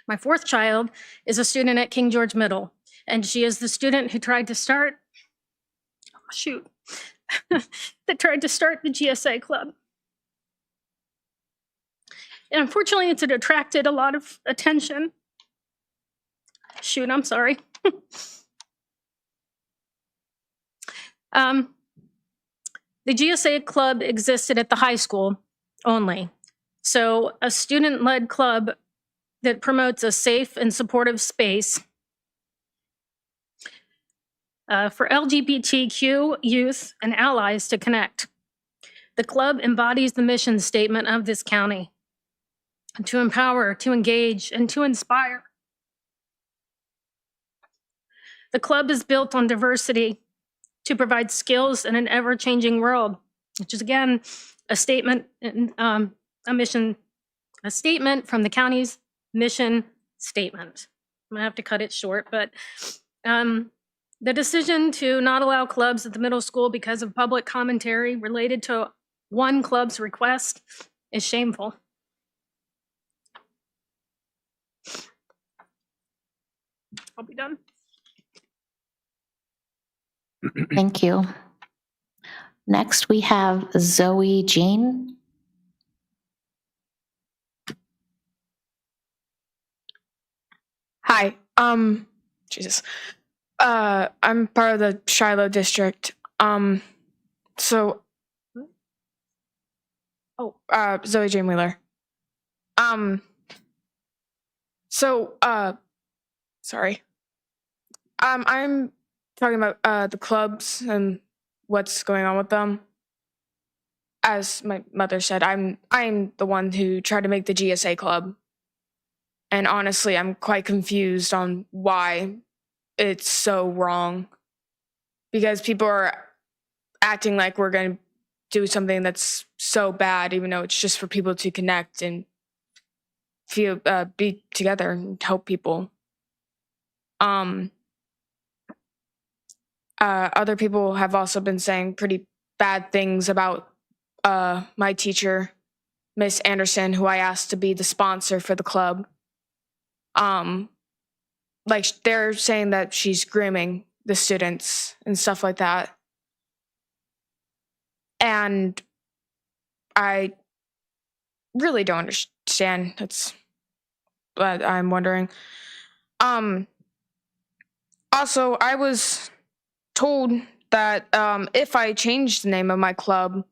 My 4th child is a student at King George Middle, and she is the student who tried to start, that tried to start the GSA club. And unfortunately, it's attracted a lot of attention. I'm sorry. The GSA club existed at the high school only. So a student-led club that promotes a safe and supportive space for LGBTQ youth and allies to connect. The club embodies the mission statement of this county: to empower, to engage, and to inspire. The club is built on diversity to provide skills in an ever-changing world, which is again a statement, a statement from the county's mission statement. I'm gonna have to cut it short, but the decision to not allow clubs at the middle school because of public commentary related to one club's request is shameful. I'll be done. Thank you. Next, we have Zoe Jean. Hi. Jesus. I'm part of the Shiloh district. Zoe Jane Wheeler. Sorry. I'm talking about the clubs and what's going on with them. As my mother said, I'm the one who tried to make the GSA club. And honestly, I'm quite confused on why it's so wrong. Because people are acting like we're going to do something that's so bad, even though it's just for people to connect and feel be together and help people. Other people have also been saying pretty bad things about my teacher, Miss Anderson, who I asked to be the sponsor for the club. Like they're saying that she's grooming the students and stuff like that. And I really don't understand. That's what I'm wondering. Also, I was told that if I changed the name of my club,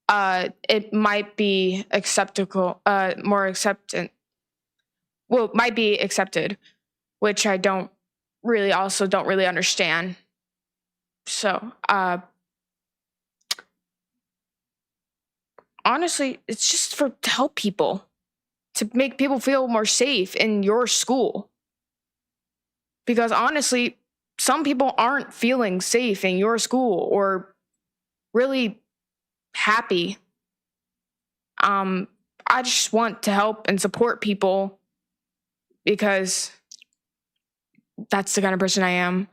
it might be acceptable, more acceptant. Well, might be accepted, which I don't really understand. So, honestly, it's just to help people, to make people feel more safe in your school. Because honestly, some people aren't feeling safe in your school or really happy. I just want to help and support people because that's the kind of person I am.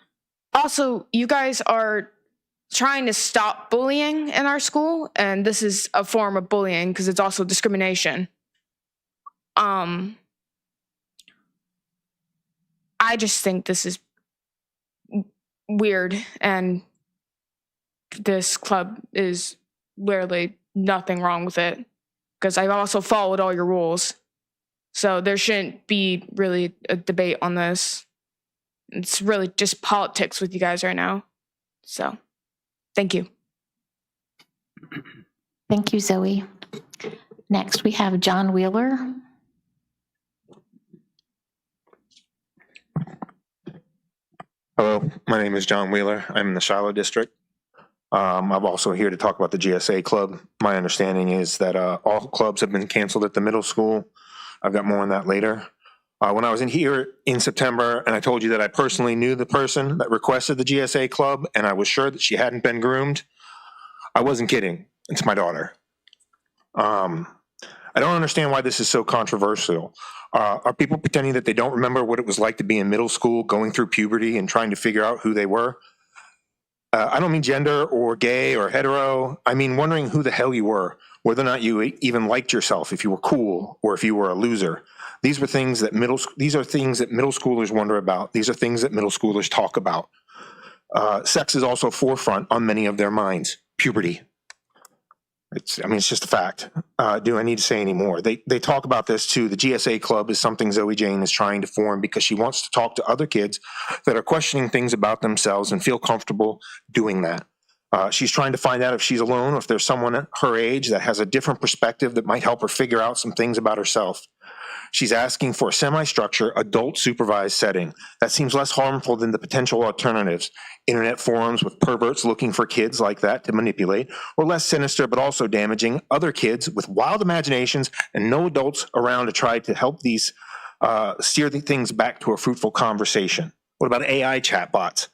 Also, you guys are trying to stop bullying in our school, and this is a form of bullying because it's also discrimination. I just think this is weird, and this club is literally nothing wrong with it because I've also followed all your rules. So there shouldn't be really a debate on this. It's really just politics with you guys right now. So, thank you. Thank you, Zoe. Next, we have John Wheeler. Hello, my name is John Wheeler. I'm in the Shiloh District. I'm also here to talk about the GSA Club. My understanding is that all clubs have been canceled at the middle school. I've got more on that later. When I was in here in September and I told you that I personally knew the person that requested the GSA Club and I was sure that she hadn't been groomed, I wasn't kidding. It's my daughter. I don't understand why this is so controversial. Are people pretending that they don't remember what it was like to be in middle school, going through puberty and trying to figure out who they were? I don't mean gender or gay or hetero. I mean wondering who the hell you were, whether or not you even liked yourself, if you were cool or if you were a loser. These are things that middle schoolers wonder about. These are things that middle schoolers talk about. Sex is also forefront on many of their minds. Puberty. It's just a fact. Do I need to say any more? They talk about this too. The GSA Club is something Zoe Jane is trying to form because she wants to talk to other kids that are questioning things about themselves and feel comfortable doing that. She's trying to find out if she's alone or if there's someone at her age that has a different perspective that might help her figure out some things about herself. She's asking for a semi-structured, adult-supervised setting that seems less harmful than the potential alternatives, internet forums with perverts looking for kids like that to manipulate, or less sinister but also damaging, other kids with wild imaginations and no adults around to try to help these steer the things back to a fruitful conversation. What about AI chatbots?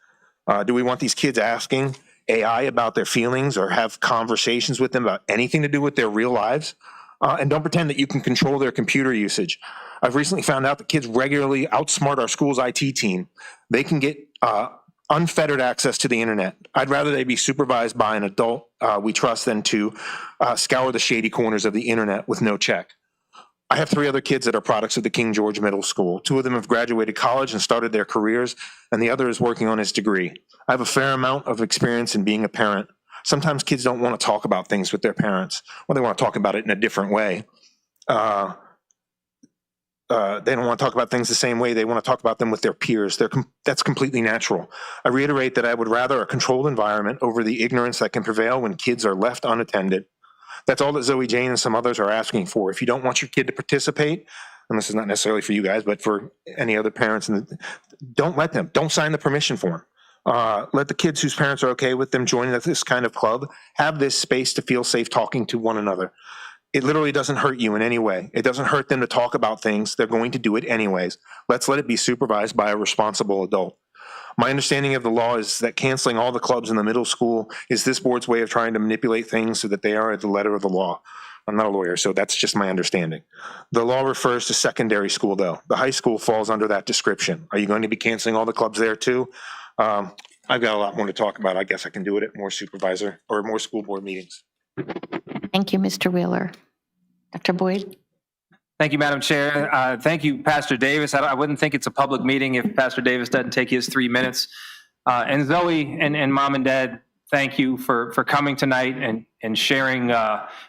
Do we want these kids asking AI about their feelings or have conversations with them about anything to do with their real lives? And don't pretend that you can control their computer usage. I've recently found out that kids regularly outsmart our school's IT team. They can get unfettered access to the internet. I'd rather they be supervised by an adult we trust than to scour the shady corners of the internet with no check. I have 3 other kids that are products of the King George Middle School. 2 of them have graduated college and started their careers, and the other is working on his degree. I have a fair amount of experience in being a parent. Sometimes kids don't want to talk about things with their parents, or they want to talk about it in a different way. They don't want to talk about things the same way. They want to talk about them with their peers. That's completely natural. I reiterate that I would rather a controlled environment over the ignorance that can prevail when kids are left unattended. That's all that Zoe Jane and some others are asking for. If you don't want your kid to participate, and this is not necessarily for you guys, but for any other parents, don't let them. Don't sign the permission form. Let the kids whose parents are okay with them joining this kind of club have this space to feel safe talking to one another. It literally doesn't hurt you in any way. It doesn't hurt them to talk about things. They're going to do it anyways. Let's let it be supervised by a responsible adult. My understanding of the law is that canceling all the clubs in the middle school is this board's way of trying to manipulate things so that they are at the letter of the law. I'm not a lawyer, so that's just my understanding. The law refers to secondary school, though. The high school falls under that description. Are you going to be canceling all the clubs there, too? I've got a lot more to talk about. I guess I can do it at more supervisor or more school board meetings. Thank you, Mr. Wheeler. Dr. Boyd? Thank you, Madam Chair. Thank you, Pastor Davis. I wouldn't think it's a public meeting if Pastor Davis doesn't take his 3 minutes. And Zoe and Mom and Dad, thank you for coming tonight and sharing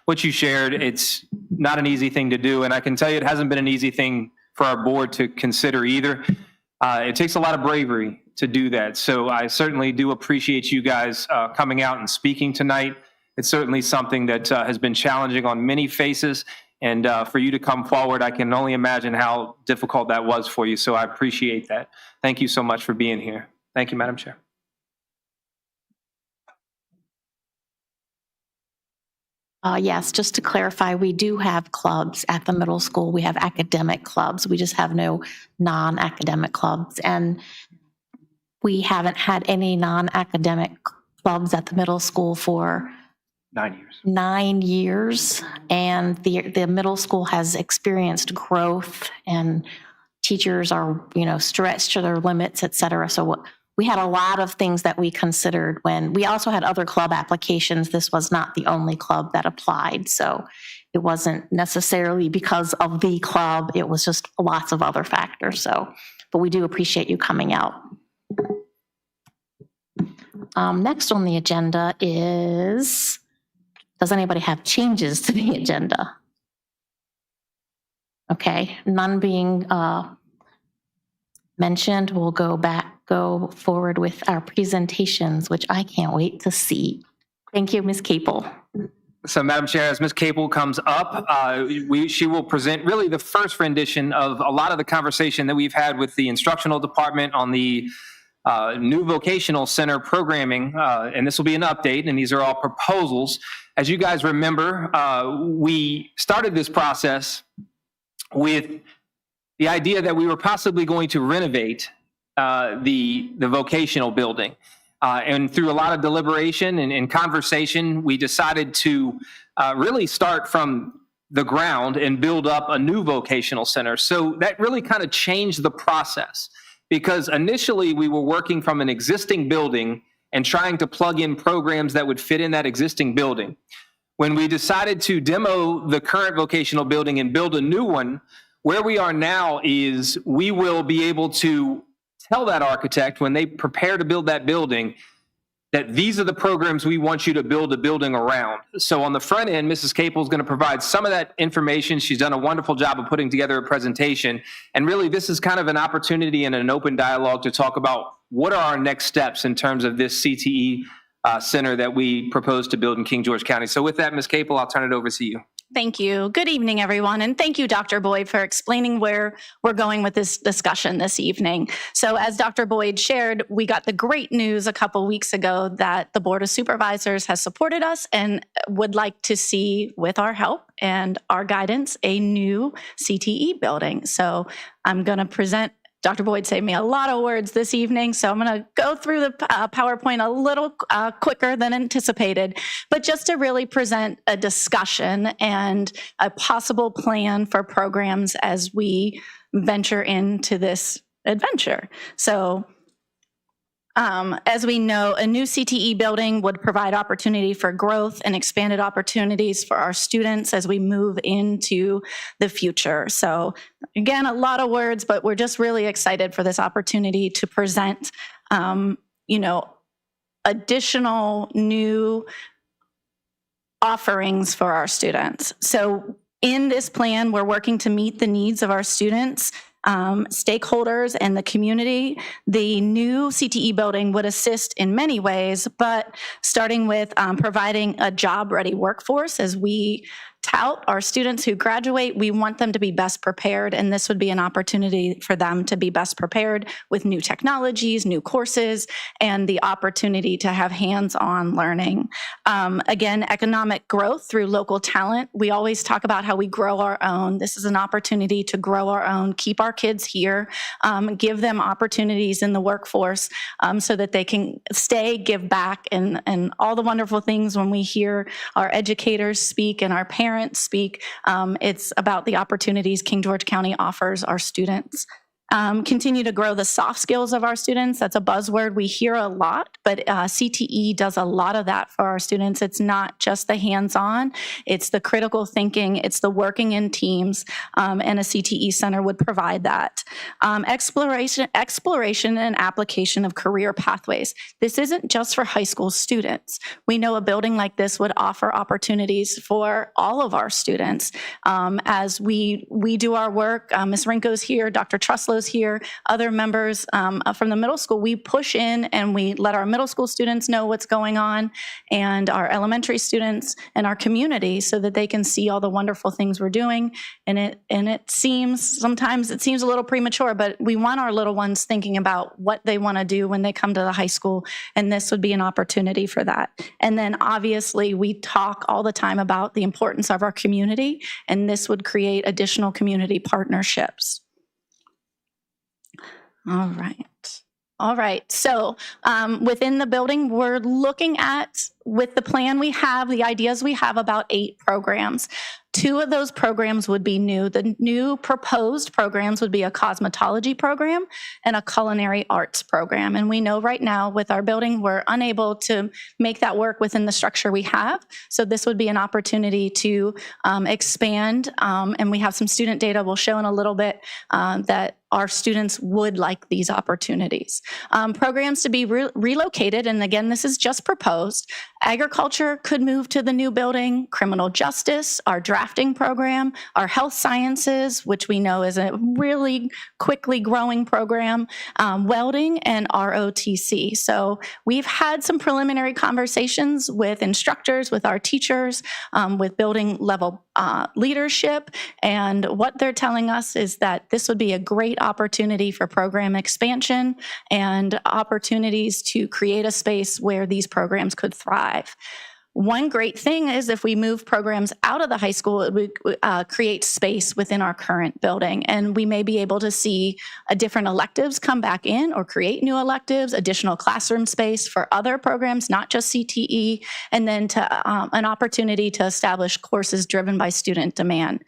what you shared. It's not an easy thing to do, and I can tell you it hasn't been an easy thing for our board to consider either. It takes a lot of bravery to do that. So I certainly do appreciate you guys coming out and speaking tonight. It's certainly something that has been challenging on many faces. And for you to come forward, I can only imagine how difficult that was for you. So I appreciate that. Thank you so much for being here. Thank you, Madam Chair. Yes, just to clarify, we do have clubs at the middle school. We have academic clubs. We just have no non-academic clubs. And we haven't had any non-academic clubs at the middle school for 9 years. 9 years. And the middle school has experienced growth, and teachers are, stretched to their limits, et cetera. So we had a lot of things that we considered when we also had other club applications. This was not the only club that applied. So it wasn't necessarily because of the club. It was just lots of other factors. But we do appreciate you coming out. Next on the agenda is, does anybody have changes to the agenda? Okay, none being mentioned, we'll go forward with our presentations, which I can't wait to see. Thank you, Ms. Capel. So, Madam Chair, as Ms. Capel comes up, she will present really the first rendition of a lot of the conversation that we've had with the instructional department on the new vocational center programming, and this will be an update, and these are all proposals. As you guys remember, we started this process with the idea that we were possibly going to renovate the vocational building. And through a lot of deliberation and conversation, we decided to really start from the ground and build up a new vocational center. So that really kind of changed the process, because initially we were working from an existing building and trying to plug in programs that would fit in that existing building. When we decided to demo the current vocational building and build a new one, where we are now is we will be able to tell that architect when they prepare to build that building that these are the programs we want you to build a building around. So on the front end, Mrs. Capel is going to provide some of that information. She's done a wonderful job of putting together a presentation. And really, this is kind of an opportunity and an open dialogue to talk about what are our next steps in terms of this CTE center that we propose to build in King George County. So with that, Ms. Capel, I'll turn it over to you. Thank you. Good evening, everyone. And thank you, Dr. Boyd, for explaining where we're going with this discussion this evening. So as Dr. Boyd shared, we got the great news a couple weeks ago that the Board of Supervisors has supported us and would like to see, with our help and our guidance, a new CTE building. So I'm going to present. Dr. Boyd saved me a lot of words this evening, so I'm going to go through the PowerPoint a little quicker than anticipated, but just to really present a discussion and a possible plan for programs as we venture into this adventure. So, as we know, a new CTE building would provide opportunity for growth and expanded opportunities for our students as we move into the future. So again, a lot of words, but we're just really excited for this opportunity to present, additional new offerings for our students. So in this plan, we're working to meet the needs of our students, stakeholders, and the community. The new CTE building would assist in many ways, but starting with providing a job-ready workforce. As we tout our students who graduate, we want them to be best prepared, and this would be an opportunity for them to be best prepared with new technologies, new courses, and the opportunity to have hands-on learning. Again, economic growth through local talent. We always talk about how we grow our own. This is an opportunity to grow our own, keep our kids here, give them opportunities in the workforce so that they can stay, give back, and all the wonderful things when we hear our educators speak and our parents speak. It's about the opportunities King George County offers our students. Continue to grow the soft skills of our students. That's a buzzword we hear a lot, but CTE does a lot of that for our students. It's not just the hands-on, it's the critical thinking, it's the working in teams, and a CTE center would provide that. Exploration and application of career pathways. This isn't just for high school students. We know a building like this would offer opportunities for all of our students. As we do our work, Ms. Rinko's here, Dr. Truslow Briscoe's here, other members from the middle school, we push in and we let our middle school students know what's going on, and our elementary students and our community, so that they can see all the wonderful things we're doing. And it seems, sometimes it seems a little premature, but we want our little ones thinking about what they want to do when they come to the high school, and this would be an opportunity for that. And then obviously we talk all the time about the importance of our community, and this would create additional community partnerships. All right. All right. So within the building, we're looking at, with the plan we have, the ideas we have, about 8 programs. 2 of those programs would be new. The new proposed programs would be a cosmetology program and a culinary arts program. And we know right now with our building, we're unable to make that work within the structure we have. So this would be an opportunity to expand. And we have some student data we'll show in a little bit that our students would like these opportunities. Programs to be relocated, and again, this is just proposed. Agriculture could move to the new building, criminal justice, our drafting program, our health sciences, which we know is a really quickly growing program, welding, and ROTC. So we've had some preliminary conversations with instructors, with our teachers, with building level leadership, and what they're telling us is that this would be a great opportunity for program expansion and opportunities to create a space where these programs could thrive. One great thing is if we move programs out of the high school, it would create space within our current building, and we may be able to see different electives come back in or create new electives, additional classroom space for other programs, not just CTE, and then to an opportunity to establish courses driven by student demand.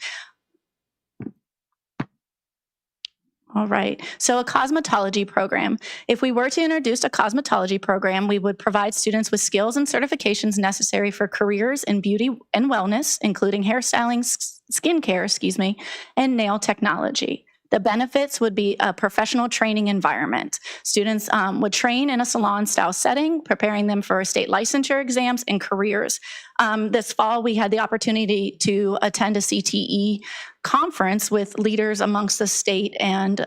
All right, so a cosmetology program. If we were to introduce a cosmetology program, we would provide students with skills and certifications necessary for careers in beauty and wellness, including hairstyling, skincare, and nail technology. The benefits would be a professional training environment. Students would train in a salon-style setting, preparing them for state licensure exams and careers. This fall, we had the opportunity to attend a CTE conference with leaders amongst the state, and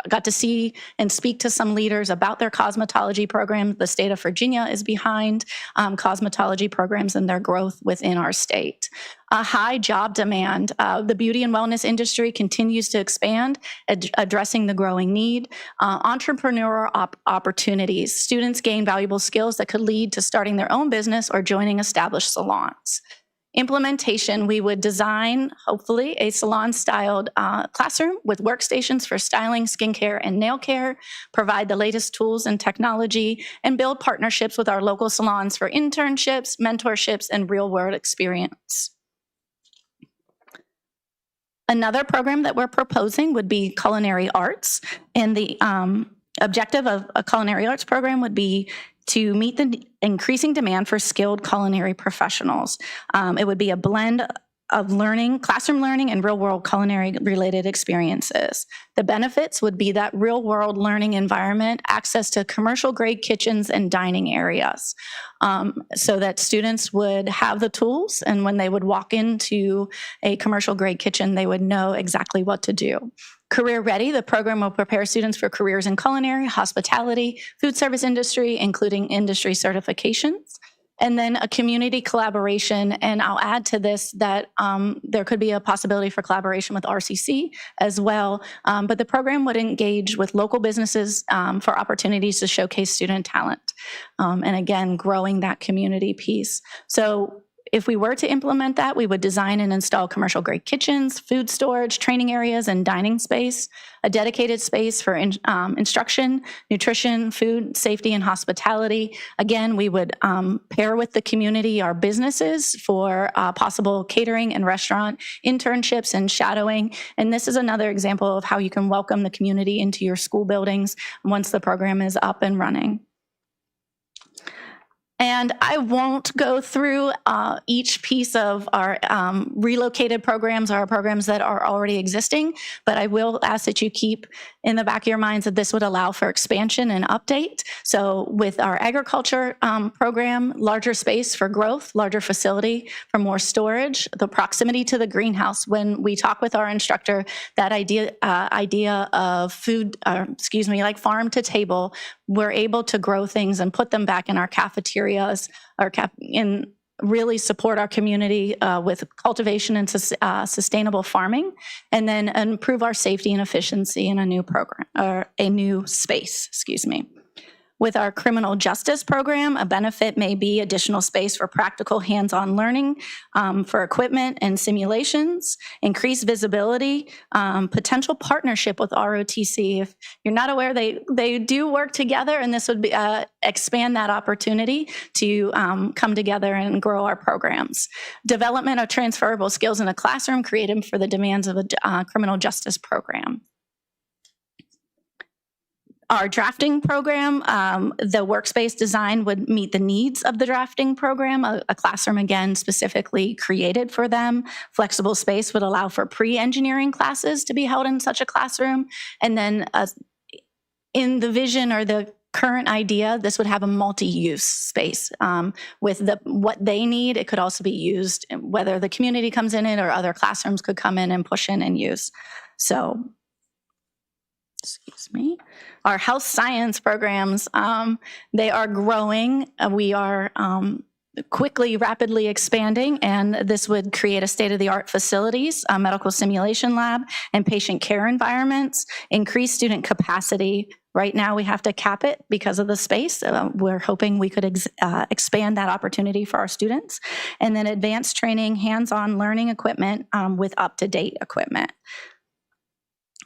got to see and speak to some leaders about their cosmetology programs. The state of Virginia is behind cosmetology programs and their growth within our state. A high job demand. The beauty and wellness industry continues to expand, addressing the growing need. Entrepreneurial opportunities. Students gain valuable skills that could lead to starting their own business or joining established salons. Implementation, we would design, hopefully, a salon-styled classroom with workstations for styling, skincare, and nail care, provide the latest tools and technology, and build partnerships with our local salons for internships, mentorships, and real-world experience. Another program that we're proposing would be culinary arts, and the objective of a culinary arts program would be to meet the increasing demand for skilled culinary professionals. It would be a blend of learning, classroom learning, and real-world culinary-related experiences. The benefits would be that real-world learning environment, access to commercial-grade kitchens and dining areas, so that students would have the tools, and when they would walk into a commercial-grade kitchen, they would know exactly what to do. Career Ready, the program will prepare students for careers in culinary, hospitality, food service industry, including industry certifications. And then a community collaboration, and I'll add to this that there could be a possibility for collaboration with RCC as well, but the program would engage with local businesses for opportunities to showcase student talent, and again, growing that community piece. So if we were to implement that, we would design and install commercial-grade kitchens, food storage, training areas, and dining space, a dedicated space for instruction, nutrition, food, safety, and hospitality. Again, we would pair with the community, our businesses, for possible catering and restaurant internships and shadowing. And this is another example of how you can welcome the community into your school buildings once the program is up and running. And I won't go through each piece of our relocated programs, our programs that are already existing, but I will ask that you keep in the back of your minds that this would allow for expansion and update. So with our agriculture program, larger space for growth, larger facility for more storage, the proximity to the greenhouse. When we talk with our instructor, that idea of food, like farm to table, we're able to grow things and put them back in our cafeterias, in really support our community with cultivation and sustainable farming, and then improve our safety and efficiency in a new program or a new space, With our criminal justice program, a benefit may be additional space for practical hands-on learning, for equipment and simulations, increased visibility, potential partnership with ROTC. If you're not aware, they do work together, and this would be, expand that opportunity to come together and grow our programs. Development of transferable skills in a classroom created for the demands of a criminal justice program. Our drafting program, the workspace design would meet the needs of the drafting program, a classroom, again, specifically created for them. Flexible space would allow for pre-engineering classes to be held in such a classroom. And then in the vision or the current idea, this would have a multi-use space with what they need. It could also be used, whether the community comes in it or other classrooms could come in and push in and use. So, our health science programs, they are growing. We are rapidly expanding, and this would create a state-of-the-art facilities, a medical simulation lab, and patient care environments, increase student capacity. Right now, we have to cap it because of the space. We're hoping we could expand that opportunity for our students. And then advanced training, hands-on learning equipment with up-to-date equipment.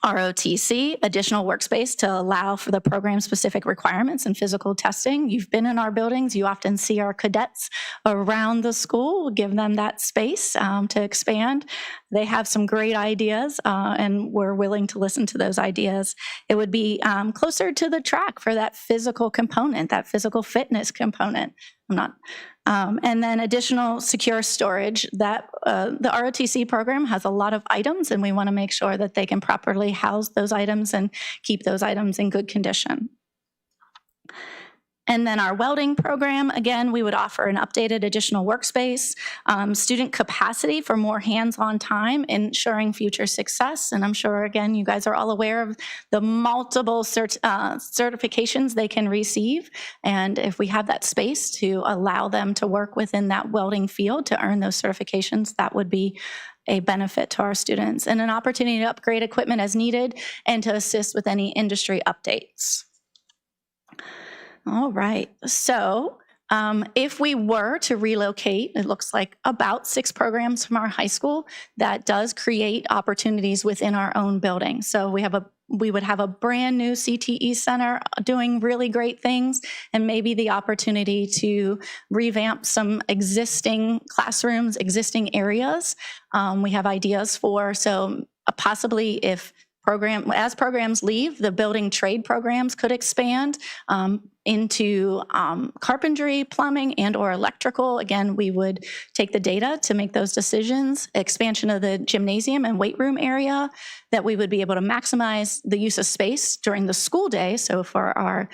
ROTC, additional workspace to allow for the program-specific requirements and physical testing. You've been in our buildings. You often see our cadets around the school. We'll give them that space to expand. They have some great ideas, and we're willing to listen to those ideas. It would be closer to the track for that physical component, that physical fitness component. And then additional secure storage. That the ROTC program has a lot of items, and we want to make sure that they can properly house those items and keep those items in good condition. And then our welding program, again, we would offer an updated additional workspace, student capacity for more hands-on time, ensuring future success. And I'm sure, again, you guys are all aware of the multiple certifications they can receive. And if we have that space to allow them to work within that welding field to earn those certifications, that would be a benefit to our students, and an opportunity to upgrade equipment as needed and to assist with any industry updates. All right, so if we were to relocate, it looks like about 6 programs from our high school. That does create opportunities within our own building. So we would have a brand new CTE center doing really great things, and maybe the opportunity to revamp some existing classrooms, existing areas. We have ideas for, so possibly as programs leave, the building trade programs could expand into carpentry, plumbing, and or electrical. Again, we would take the data to make those decisions. Expansion of the gymnasium and weight room area, that we would be able to maximize the use of space during the school day, so for our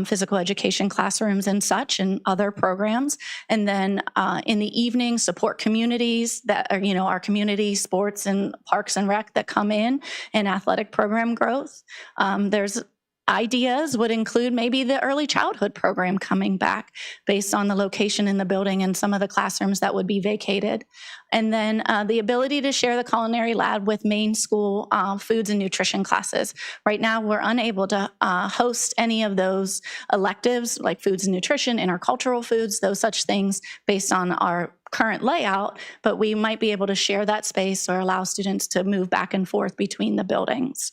physical education classrooms and such, and other programs. And then in the evening, support communities that are, our community sports and parks and rec that come in, and athletic program growth. There's ideas would include maybe the early childhood program coming back based on the location in the building and some of the classrooms that would be vacated. And then the ability to share the culinary lab with main school foods and nutrition classes. Right now, we're unable to host any of those electives like foods and nutrition, intercultural foods, those such things based on our current layout, but we might be able to share that space or allow students to move back and forth between the buildings.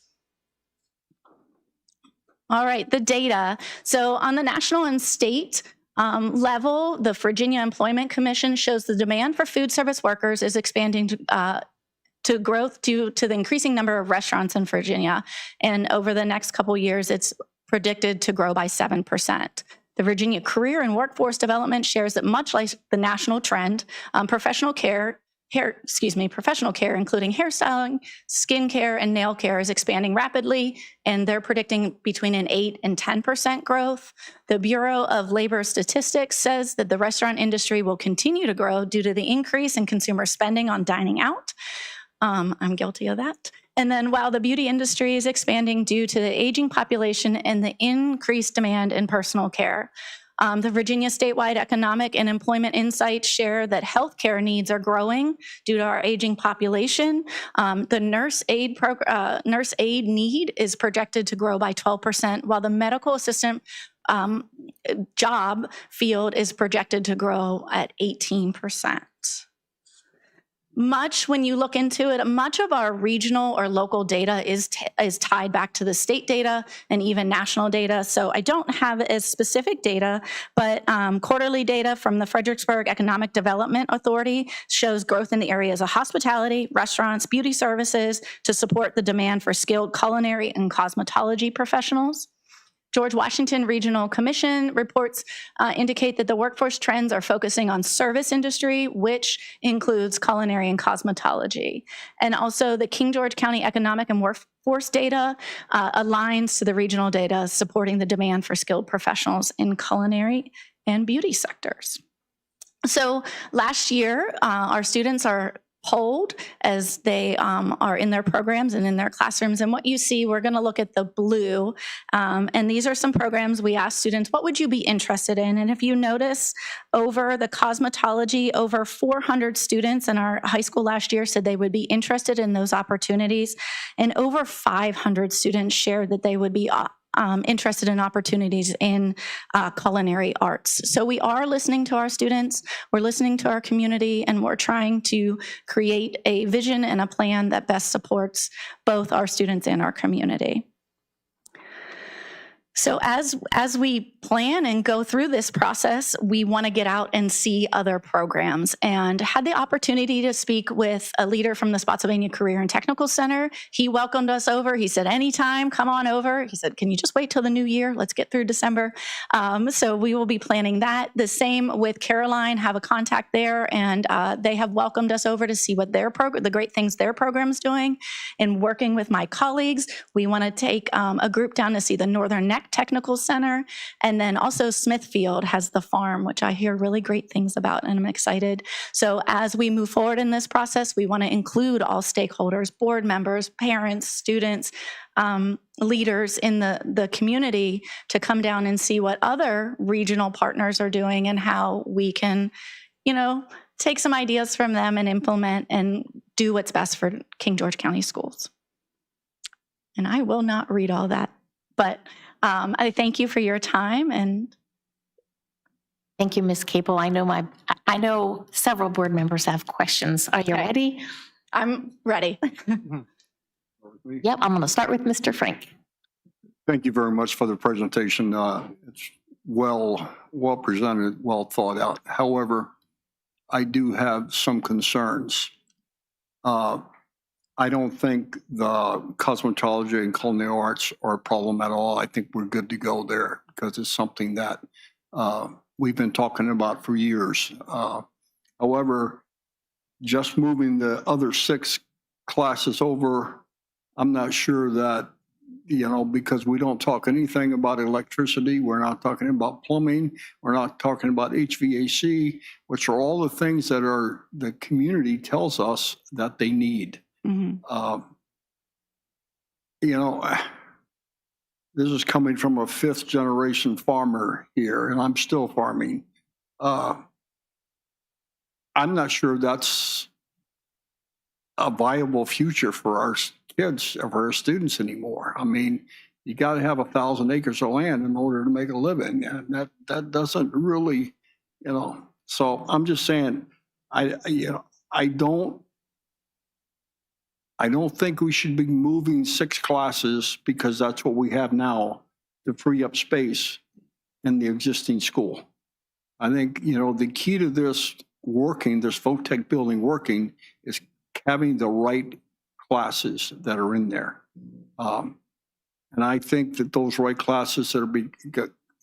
All right, the data. So on the national and state level, the Virginia Employment Commission shows the demand for food service workers is expanding to growth due to the increasing number of restaurants in Virginia. And over the next couple years, it's predicted to grow by 7%. The Virginia Career and Workforce Development shares that much like the national trend, professional care, including hairstyling, skin care, and nail care, is expanding rapidly, and they're predicting between an 8 and 10% growth. The Bureau of Labor Statistics says that the restaurant industry will continue to grow due to the increase in consumer spending on dining out. I'm guilty of that. And then while the beauty industry is expanding due to the aging population and the increased demand in personal care. The Virginia Statewide Economic and Employment Insights share that healthcare needs are growing due to our aging population. The nurse aid need is projected to grow by 12%, while the medical assistant job field is projected to grow at 18%. When you look into it, much of our regional or local data is tied back to the state data and even national data. So I don't have as specific data, but quarterly data from the Fredericksburg Economic Development Authority shows growth in the areas of hospitality, restaurants, beauty services to support the demand for skilled culinary and cosmetology professionals. George Washington Regional Commission reports indicate that the workforce trends are focusing on service industry, which includes culinary and cosmetology. And also the King George County Economic and Workforce data aligns to the regional data supporting the demand for skilled professionals in culinary and beauty sectors. So last year, our students are polled as they are in their programs and in their classrooms. And what you see, we're going to look at the blue. And these are some programs we asked students, what would you be interested in? And if you notice over the cosmetology, over 400 students in our high school last year said they would be interested in those opportunities. And over 500 students shared that they would be interested in opportunities in culinary arts. So we are listening to our students, we're listening to our community, and we're trying to create a vision and a plan that best supports both our students and our community. So as we plan and go through this process, we want to get out and see other programs, and had the opportunity to speak with a leader from the Spotsylvania Career and Technical Center. He welcomed us over. He said, anytime, come on over. He said, can you just wait till the new year? Let's get through December. So we will be planning that. The same with Caroline, have a contact there, and they have welcomed us over to see what the great things their program's doing. And working with my colleagues, we want to take a group down to see the Northern Neck Technical Center, and then also Smithfield has the farm, which I hear really great things about, and I'm excited. So as we move forward in this process, we want to include all stakeholders, board members, parents, students, leaders in the community to come down and see what other regional partners are doing and how we can, take some ideas from them and implement and do what's best for King George County schools. And I will not read all that, but I thank you for your time. And thank you, Ms. Capel. I know several board members have questions. Are you ready? I'm ready. Yep, I'm going to start with Mr. Frank. Thank you very much for the presentation. It's well presented, well thought out. However, I do have some concerns. I don't think the cosmetology and culinary arts are a problem at all. I think we're good to go there because it's something that we've been talking about for years. However, just moving the other 6 classes over, I'm not sure that, because we don't talk anything about electricity, we're not talking about plumbing, we're not talking about HVAC, which are all the things that the community tells us that they need. Mm-hmm. This is coming from a 5th generation farmer here, and I'm still farming. I'm not sure that's a viable future for our kids or for our students anymore. I mean, you got to have 1,000 acres of land in order to make a living, and that doesn't really, So I'm just saying, I don't think we should be moving 6 classes because that's what we have now to free up space in the existing school. I think, the key to this FOTech building working is having the right classes that are in there. And I think that those right classes that are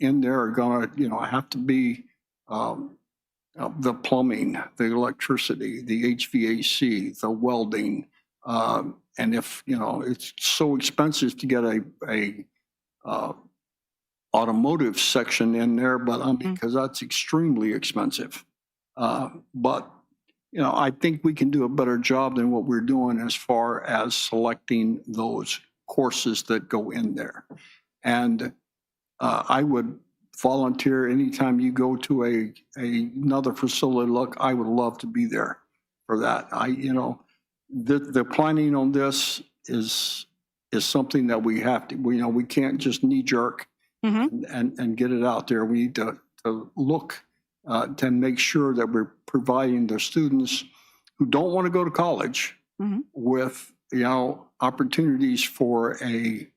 in there are gonna, have to be the plumbing, the electricity, the HVAC, the welding. And if, it's so expensive to get a automotive section in there, but I mean, because that's extremely expensive. But, I think we can do a better job than what we're doing as far as selecting those courses that go in there. And I would volunteer anytime you go to another facility. Look, I would love to be there for that. The planning on this is something that we have to, we can't just knee jerk and get it out there. We need to look to make sure that we're providing the students who don't want to go to college with, opportunities for a,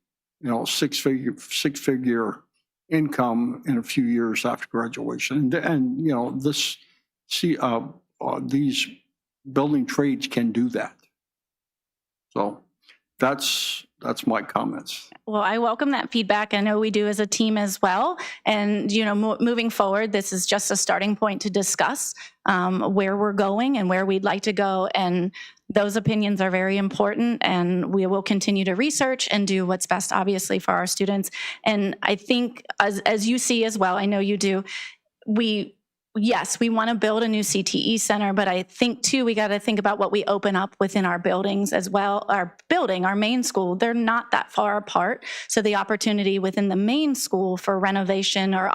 six-figure income in a few years after graduation. And these building trades can do that. So that's my comments. Well, I welcome that feedback. I know we do as a team as well. And, moving forward, this is just a starting point to discuss where we're going and where we'd like to go. And those opinions are very important, and we will continue to research and do what's best, obviously, for our students. And I think, as you see as well, I know you do, yes, we want to build a new CTE center, but I think too, we got to think about what we open up within our buildings as well. Our building, our main school, they're not that far apart. So the opportunity within the main school for renovation or,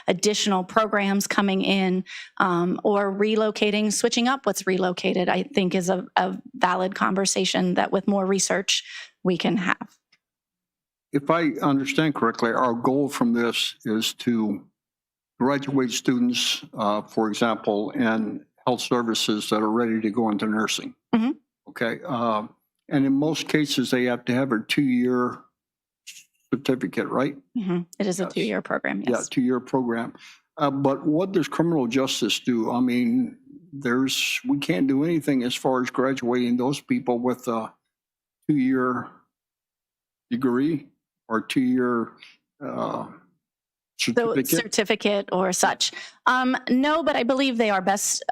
additional programs coming in or relocating, switching up what's relocated, I think is a valid conversation that with more research we can have. If I understand correctly, our goal from this is to graduate students, for example, in health services that are ready to go into nursing. Okay. And in most cases, they have to have a 2-year certificate, right? It is a 2-year program, yes. Yeah, 2-year program. But what does criminal justice do? I mean, we can't do anything as far as graduating those people with a 2-year degree or 2-year certificate or such. No, but I believe they are best,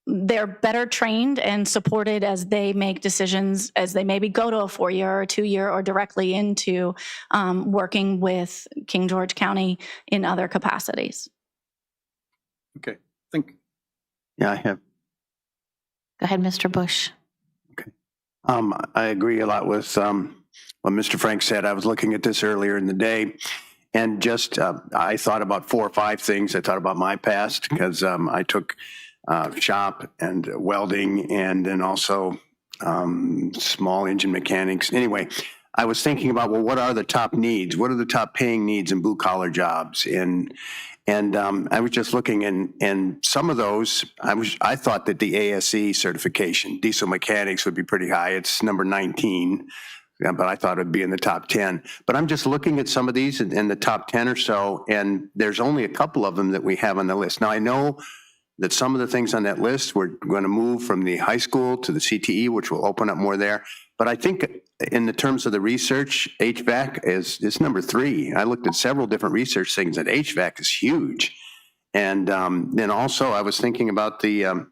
they're better trained and supported as they make decisions, as they maybe go to a 4-year or 2-year or directly into working with King George County in other capacities. Okay, thank you. Yeah, I have. Go ahead, Mr. Bush. I agree a lot with what Mr. Frank said. I was looking at this earlier in the day. And just, I thought about 4 or 5 things. I thought about my past because I took shop and welding and then also small engine mechanics. Anyway, I was thinking about, well, what are the top needs? What are the top paying needs in blue collar jobs? And I was just looking and some of those, I thought that the ASE certification, diesel mechanics would be pretty high. It's number 19. Yeah, but I thought it'd be in the top 10. But I'm just looking at some of these in the top 10 or so, and there's only a couple of them that we have on the list. Now, I know that some of the things on that list, we're going to move from the high school to the CTE, which will open up more there. But I think in the terms of the research, HVAC is number 3. I looked at several different research things, and HVAC is huge. And then also I was thinking about the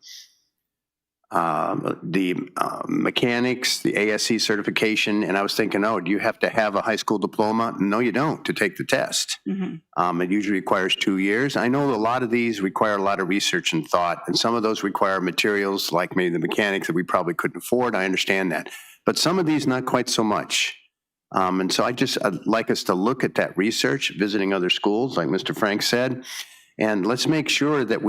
mechanics, the ASE certification, and I was thinking, oh, do you have to have a high school diploma? No, you don't to take the test. It usually requires 2 years. I know a lot of these require a lot of research and thought, and some of those require materials like maybe the mechanics that we probably couldn't afford. I understand that. But some of these, not quite so much. And so I'd like us to look at that research, visiting other schools, like Mr. Frank said, and let's make sure that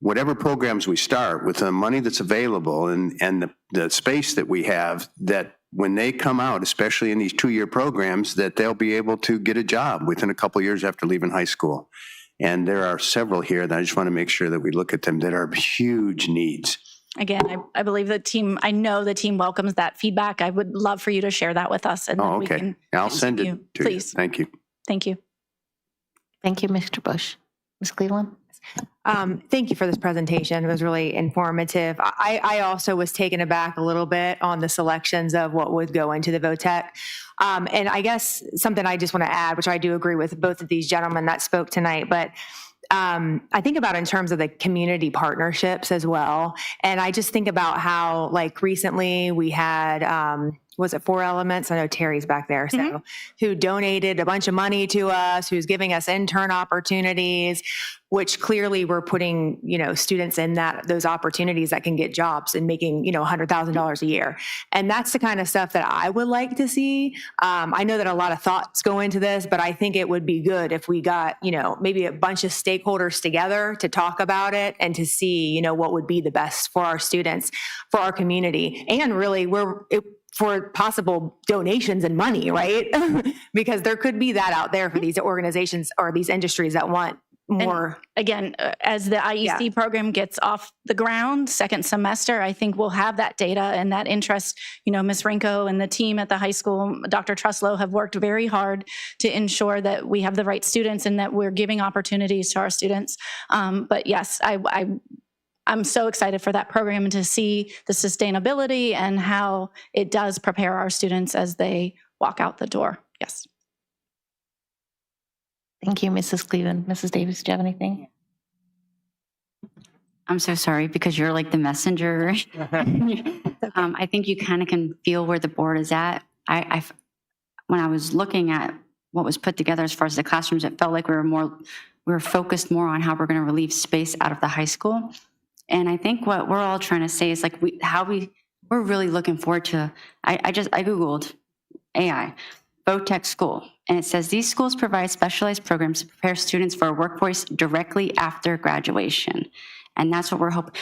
whatever programs we start with the money that's available and the space that we have, that when they come out, especially in these 2-year programs, that they'll be able to get a job within a couple of years after leaving high school. And there are several here that I just want to make sure that we look at them that are huge needs. Again, I believe I know the team welcomes that feedback. I would love for you to share that with us. And then we can I'll send it to please. you. Thank you. Thank you. Thank you, Mr. Bush. Ms. Cleveland? Thank you for this presentation. It was really informative. I also was taken aback a little bit on the selections of what would go into the VOTEC. And I guess something I just want to add, which I do agree with both of these gentlemen that spoke tonight, but I think about in terms of the community partnerships as well. And I just think about how, like, recently we had, was it 4 Elements? I know Terry's back there, so who donated a bunch of money to us, who's giving us intern opportunities, which clearly we're putting, students in those opportunities that can get jobs and making, $100,000 a year. And that's the kind of stuff that I would like to see. I know that a lot of thoughts go into this, but I think it would be good if we got, maybe a bunch of stakeholders together to talk about it and to see, what would be the best for our students, for our community, and really for possible donations and money, right? Because there could be that out there for these organizations or these industries that want more. And again, as the IEC program gets off the ground, second semester, I think we'll have that data and that interest. Ms. Rinko and the team at the high school, Dr. Truslow, have worked very hard to ensure that we have the right students and that we're giving opportunities to our students. But yes, I'm so excited for that program and to see the sustainability and how it does prepare our students as they walk out the door. Yes. Thank you, Mrs. Cleveland. Mrs. Davis, do you have anything? I'm so sorry because you're like the messenger. I think you kind of can feel where the board is at. When I was looking at what was put together as far as the classrooms, it felt like we were focused more on how we're going to relieve space out of the high school. And I think what we're all trying to say is like we're really looking forward to. I Googled AI, VOTEC school, and it says these schools provide specialized programs to prepare students for a workforce directly after graduation. And that's what we're hoping.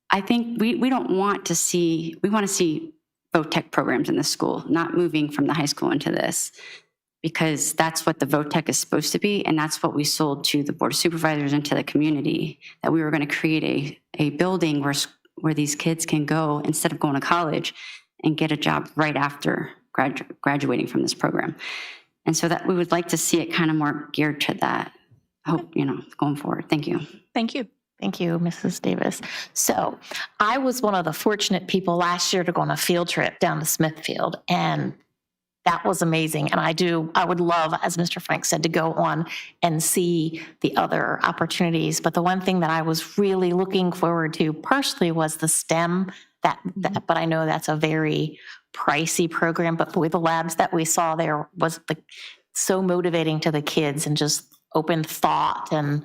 I think we don't want to see, we want to see VOTEC programs in the school, not moving from the high school into this, because that's what the VOTEC is supposed to be. And that's what we sold to the board of supervisors and to the community, that we were going to create a building where these kids can go instead of going to college and get a job right after graduating from this program. And so that we would like to see it kind of more geared to that. I hope, going forward. Thank you. Thank you. Thank you, Mrs. Davis. So I was one of the fortunate people last year to go on a field trip down to Smithfield, and that was amazing. And I would love, as Mr. Frank said, to go on and see the other opportunities. But the one thing that I was really looking forward to personally was the STEM, but I know that's a very pricey program, but with the labs that we saw there was so motivating to the kids and just open thought. And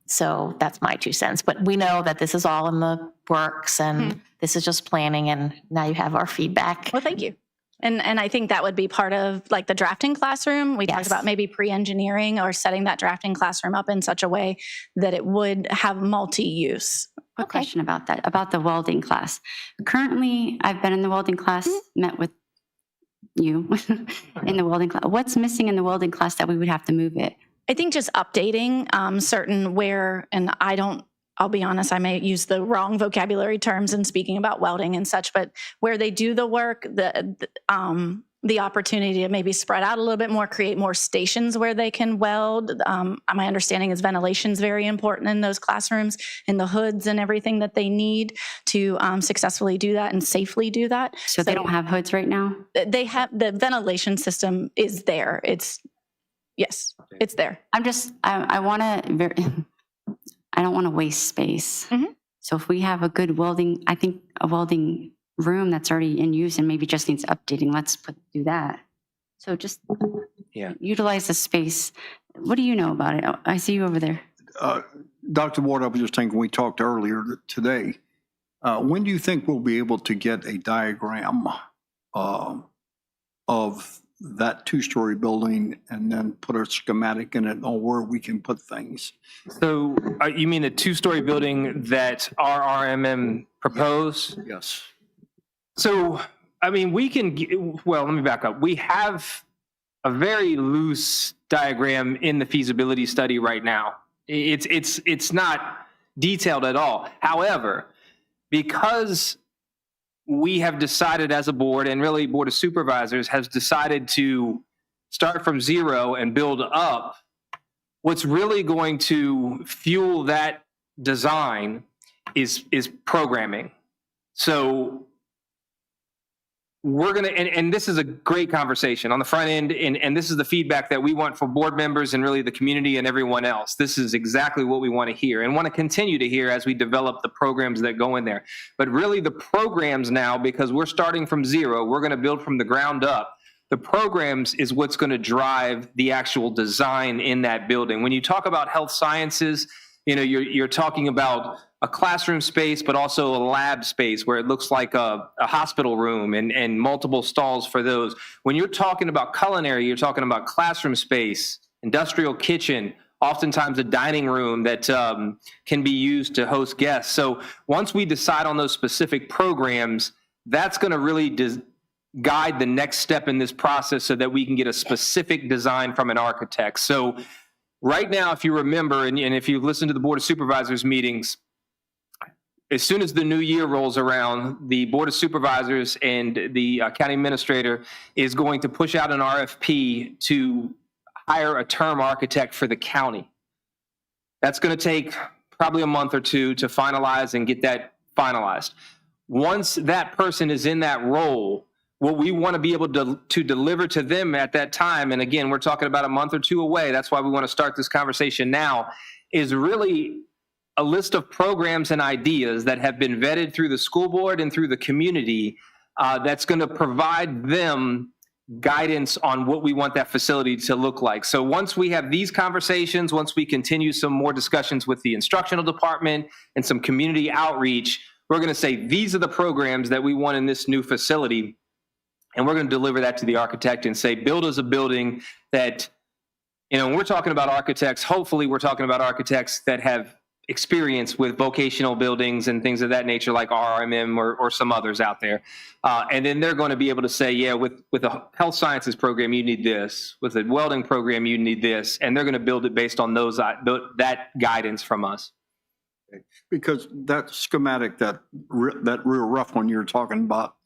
so that's my 2 cents. But we know that this is all in the works and this is just planning, and now you have our feedback. Well, thank you. And I think that would be part of like the drafting classroom. We talked about maybe pre-engineering or setting that drafting classroom up in such a way that it would have multi-use. Quick question about that, about the welding class. Currently, I've been in the welding class, met with you in the welding class. What's missing in the welding class that we would have to move it? I think just updating certain and I'll be honest, I may use the wrong vocabulary terms in speaking about welding and such, but where they do the work, the opportunity to maybe spread out a little bit more, create more stations where they can weld. My understanding is ventilation is very important in those classrooms, and the hoods and everything that they need to successfully do that and safely do that. So they don't have hoods right now? They have, the ventilation system is there. Yes, it's there. I don't want to waste space. So if we have a good welding room that's already in use and maybe just needs updating, let's do that. So just utilize the space. What do you know about it? I see you over there. Dr. Ward, I was just thinking, we talked earlier today. When do you think we'll be able to get a diagram of that 2-story building and then put a schematic in it on where we can put things? So you mean the 2-story building that RRMM proposed? Yes. So, I mean, let me back up. We have a very loose diagram in the feasibility study right now. It's not detailed at all. However, because we have decided as a board, and really Board of Supervisors has decided to start from zero and build up, what's really going to fuel that design is programming. So we're going to, and this is a great conversation on the front end, and this is the feedback that we want for board members and really the community and everyone else. This is exactly what we want to hear and want to continue to hear as we develop the programs that go in there. But really the programs now, because we're starting from zero, we're going to build from the ground up. The programs is what's going to drive the actual design in that building. When you talk about health sciences, you know, you're talking about a classroom space, but also a lab space where it looks like a hospital room and multiple stalls for those. When you're talking about culinary, you're talking about classroom space, industrial kitchen, oftentimes a dining room that can be used to host guests. So once we decide on those specific programs, that's going to really guide the next step in this process so that we can get a specific design from an architect. So right now, if you remember, and if you listen to the Board of Supervisors meetings, as soon as the new year rolls around, the Board of Supervisors and the county administrator is going to push out an RFP to hire a term architect for the county. That's going to take probably a month or two to finalize and get that finalized. Once that person is in that role, what we want to be able to deliver to them at that time, and again, we're talking about a month or two away, that's why we want to start this conversation now, is really a list of programs and ideas that have been vetted through the school board and through the community that's going to provide them guidance on what we want that facility to look like. So once we have these conversations, once we continue some more discussions with the instructional department and some community outreach, we're going to say, these are the programs that we want in this new facility. And we're going to deliver that to the architect and say, build us a building that, you know, when we're talking about architects, hopefully we're talking about architects that have experience with vocational buildings and things of that nature, like RMM or some others out there. And then they're going to be able to say, yeah, with a health sciences program, you need this. With a welding program, you need this. And they're going to build it based on that guidance from us. Because that schematic, that real rough one you're talking about,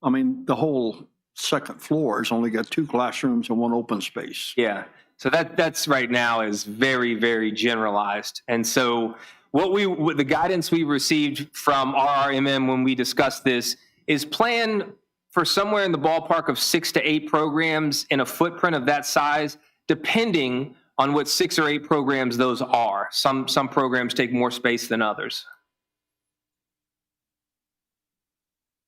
I mean, the whole second floor has only got 2 classrooms and 1 open space. Yeah. So that's right now is very, very generalized. And so the guidance we received from RRMM when we discussed this is plan for somewhere in the ballpark of 6 to 8 programs in a footprint of that size, depending on what 6 or 8 programs those are. Some programs take more space than others.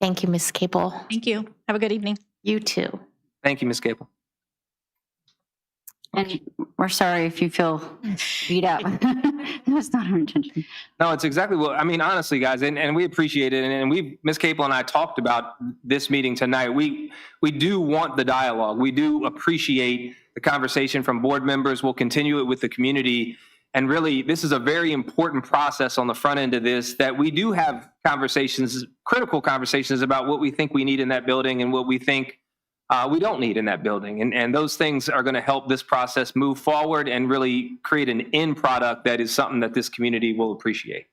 Thank you, Ms. Capel. Thank you. Have a good evening. You too. Thank you, Ms. Capel. And we're sorry if you feel beat up. That's not our intention. No, it's exactly what, I mean, honestly, guys, and we appreciate it. And Ms. Capel and I talked about this meeting tonight. We do want the dialogue. We do appreciate the conversation from board members. We'll continue it with the community. And really, this is a very important process on the front end of this, that we do have conversations, critical conversations about what we think we need in that building and what we think we don't need in that building. And those things are going to help this process move forward and really create an end product that is something that this community will appreciate.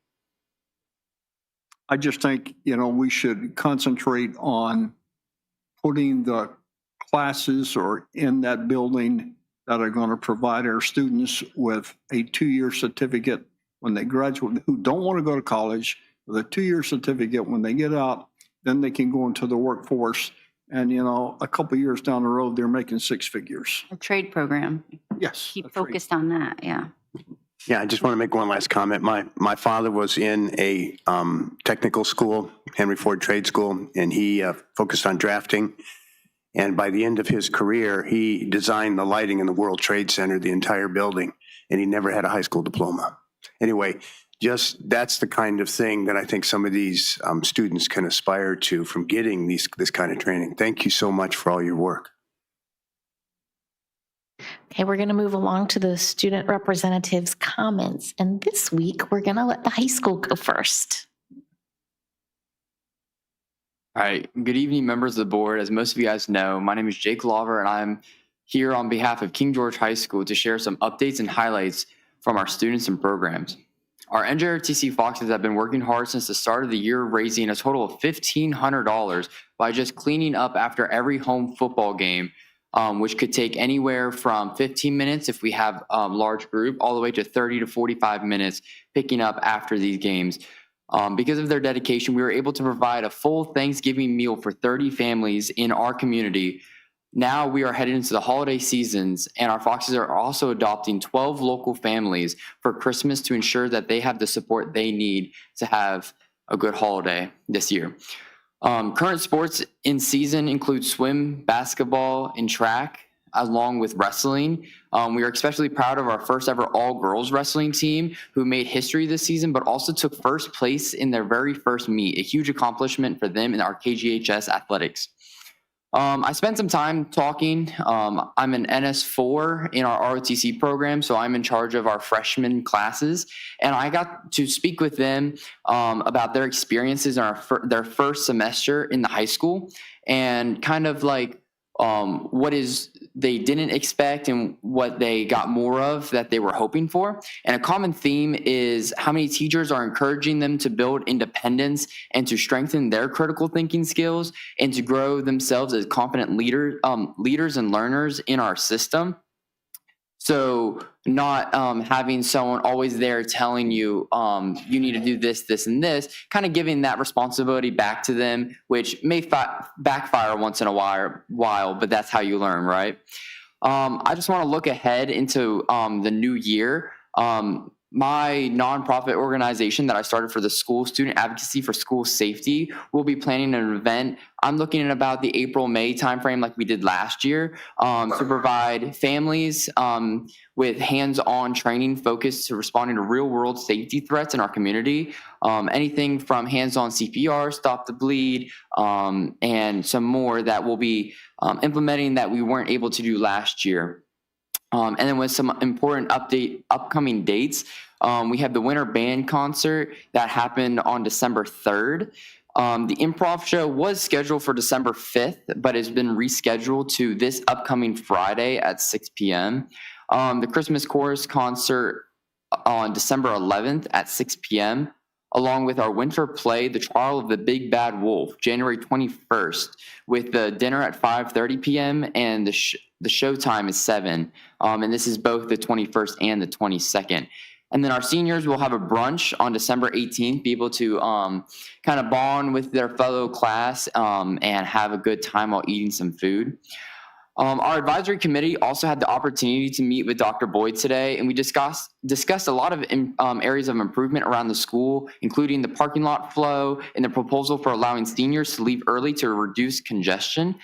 I just think, you know, we should concentrate on putting the classes or in that building that are going to provide our students with a 2-year certificate when they graduate, who don't want to go to college, with a 2-year certificate. When they get out, then they can go into the workforce. And, you know, a couple of years down the road, they're making 6 figures. A trade program. Yes. Keep focused on that, yeah. Yeah, I just want to make one last comment. My father was in a technical school, Henry Ford Trade School, and he focused on drafting. And by the end of his career, he designed the lighting in the World Trade Center, the entire building, and he never had a high school diploma. Anyway, just that's the kind of thing that I think some of these students can aspire to from getting this kind of training. Thank you so much for all your work. Okay, we're going to move along to the student representatives' comments. And this week, we're going to let the high school go first. All right. Good evening, members of the board. As most of you guys know, my name is Jake Lover, and I'm here on behalf of King George High School to share some updates and highlights from our students and programs. Our NJRTC Foxes have been working hard since the start of the year, raising a total of $1,500 by just cleaning up after every home football game which could take anywhere from 15 minutes if we have a large group, all the way to 30 to 45 minutes picking up after these games. Because of their dedication, we were able to provide a full Thanksgiving meal for 30 families in our community. Now we are headed into the holiday seasons, and our Foxes are also adopting 12 local families for Christmas to ensure that they have the support they need to have a good holiday this year. Current sports in season include swim, basketball, and track, along with wrestling. We are especially proud of our first ever all-girls wrestling team who made history this season, but also took first place in their very first meet, a huge accomplishment for them in our KGHS athletics. I spent some time talking. I'm an NS4 in our ROTC program, so I'm in charge of our freshman classes. And I got to speak with them about their experiences in their first semester in the high school, and kind of like what they didn't expect and what they got more of that they were hoping for. And a common theme is how many teachers are encouraging them to build independence and to strengthen their critical thinking skills and to grow themselves as confident leaders and learners in our system. So not having someone always there telling you, you need to do this, this, and this, kind of giving that responsibility back to them, which may backfire once in a while, but that's how you learn, right? I just want to look ahead into the new year. My nonprofit organization that I started for the school, Student Advocacy for School Safety, will be planning an event. I'm looking at about the April-May timeframe like we did last year to provide families with hands-on training focused to responding to real-world safety threats in our community. Anything from hands-on CPR, Stop the Bleed, and some more that we'll be implementing that we weren't able to do last year. And then with some important upcoming dates, we have the Winter Band Concert that happened on December 3rd. The improv show was scheduled for December 5th, but has been rescheduled to this upcoming Friday at 6 p.m. The Christmas Chorus Concert on December 11th at 6 p.m., along with our winter play, The Trial of the Big Bad Wolf, January 21st, with the dinner at 5:30 p.m. and the show time is 7. And this is both the 21st and the 22nd. And then our seniors will have a brunch on December 18th, be able to kind of bond with their fellow class and have a good time while eating some food. Our advisory committee also had the opportunity to meet with Dr. Boyd today, and we discussed a lot of areas of improvement around the school, including the parking lot flow and the proposal for allowing seniors to leave early to reduce congestion.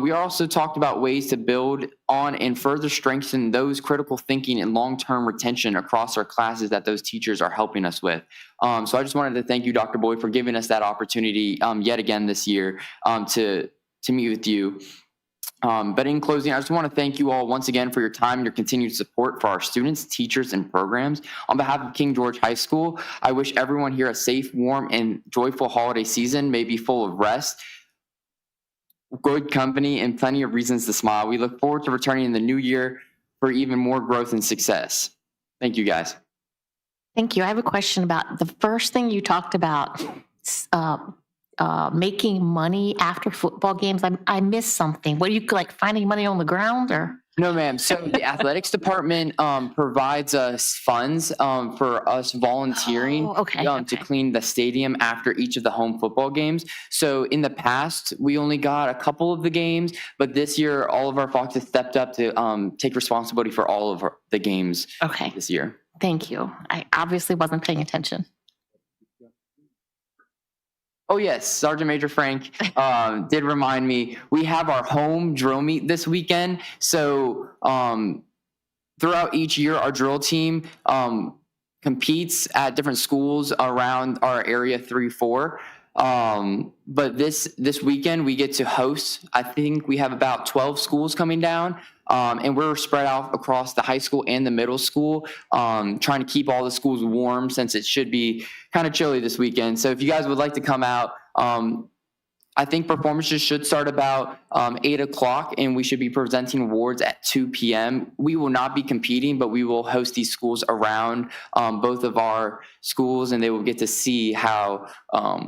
We also talked about ways to build on and further strengthen those critical thinking and long-term retention across our classes that those teachers are helping us with. So I just wanted to thank you, Dr. Boyd, for giving us that opportunity yet again this year to meet with you. But in closing, I just want to thank you all once again for your time and your continued support for our students, teachers, and programs. On behalf of King George High School, I wish everyone here a safe, warm, and joyful holiday season. May be full of rest, good company, and plenty of reasons to smile. We look forward to returning in the new year for even more growth and success. Thank you, guys. Thank you. I have a question about the first thing you talked about, making money after football games. I missed something. What, are you like finding money on the ground or? No, ma'am. So the athletics department provides us funds for us volunteering to clean the stadium after each of the home football games. So in the past, we only got a couple of the games, but this year, all of our Foxes stepped up to take responsibility for all of the games this year. Thank you. I obviously wasn't paying attention. Oh, yes. Sergeant Major Frank did remind me. We have our home drill meet this weekend. So throughout each year, our drill team competes at different schools around our area 3-4. But this weekend, we get to host. I think we have about 12 schools coming down. And we're spread out across the high school and the middle school, trying to keep all the schools warm since it should be kind of chilly this weekend. So if you guys would like to come out, I think performances should start about 8 o'clock, and we should be presenting awards at 2 p.m. We will not be competing, but we will host these schools around both of our schools, and they will get to see how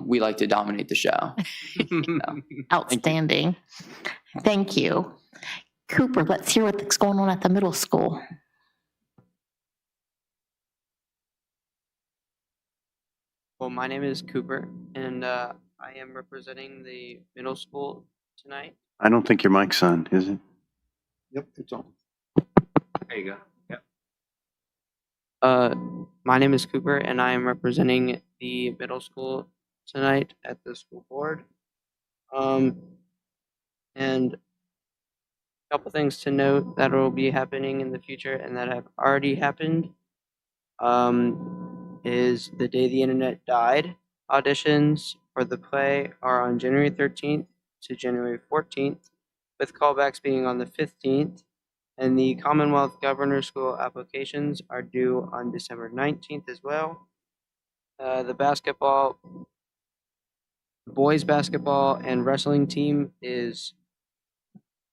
we like to dominate the show. Outstanding. Thank you. Cooper, let's hear what's going on at the middle school. Well, my name is Cooper, and I am representing the middle school tonight. I don't think your mic's on, is it? Yep, it's on. There you go. Yep. My name is Cooper, and I am representing the middle school tonight at the school board. And a couple things to note that will be happening in the future and that have already happened. Is the day the internet died. Auditions for the play are on January 13th to January 14th, with callbacks being on the 15th, and the Commonwealth Governor School applications are due on December 19th as well. The boys basketball and wrestling team is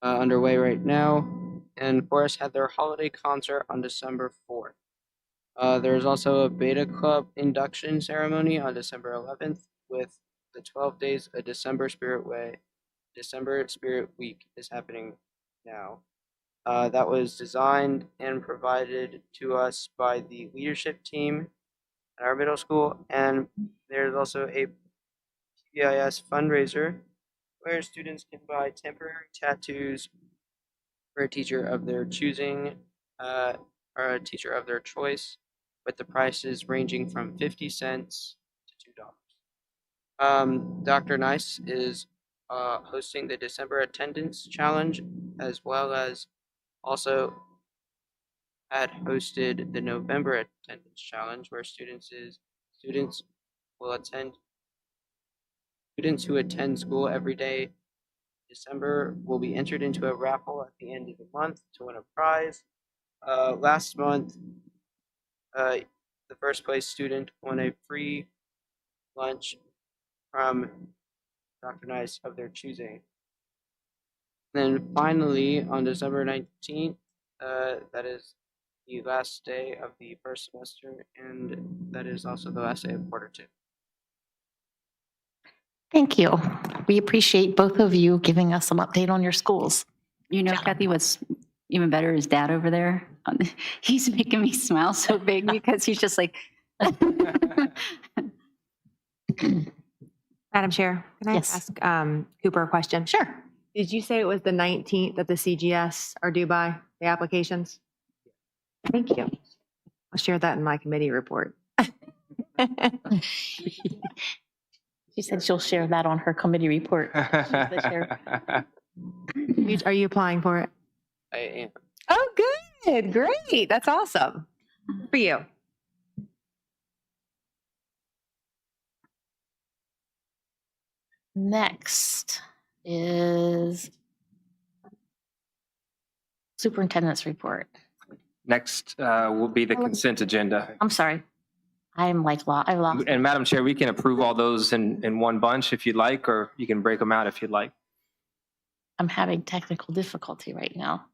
underway right now, and Forest had their holiday concert on December 4th. There's also a Beta Club induction ceremony on December 11th with the 12 Days of December Spirit Week is happening now. That was designed and provided to us by the leadership team at our middle school, and there's also a PBIS fundraiser where students can buy temporary tattoos for a teacher of their choosing or a teacher of their choice, with the prices ranging from 50 cents to $2. Dr. Nice is hosting the December attendance challenge, as well as also had hosted the November attendance challenge, where students who attend school every day December will be entered into a raffle at the end of the month to win a prize. Last month, the first place student won a free lunch from Dr. Nice of their choosing. Then finally, on December 19th, that is the last day of the first semester, and that is also the last day of quarter 2. Thank you. We appreciate both of you giving us some update on your schools. You know, Kathy, what's even better is Dad over there. He's making me smile so big because he's just like. Madam Chair, can I Yes. ask Cooper a question? Sure. Did you say it was the 19th that the CGS are due by, the applications? Thank you. I'll share that in my committee report. She said she'll share that on her committee report. She's the chair. Are you applying for it? I am. Oh, good. Great. That's awesome. Good for you. Next is superintendent's report. Next will be the consent agenda. I'm sorry. I'm like, I lost. And Madam Chair, we can approve all those in one bunch if you'd like, or you can break them out if you'd like. I'm having technical difficulty right now.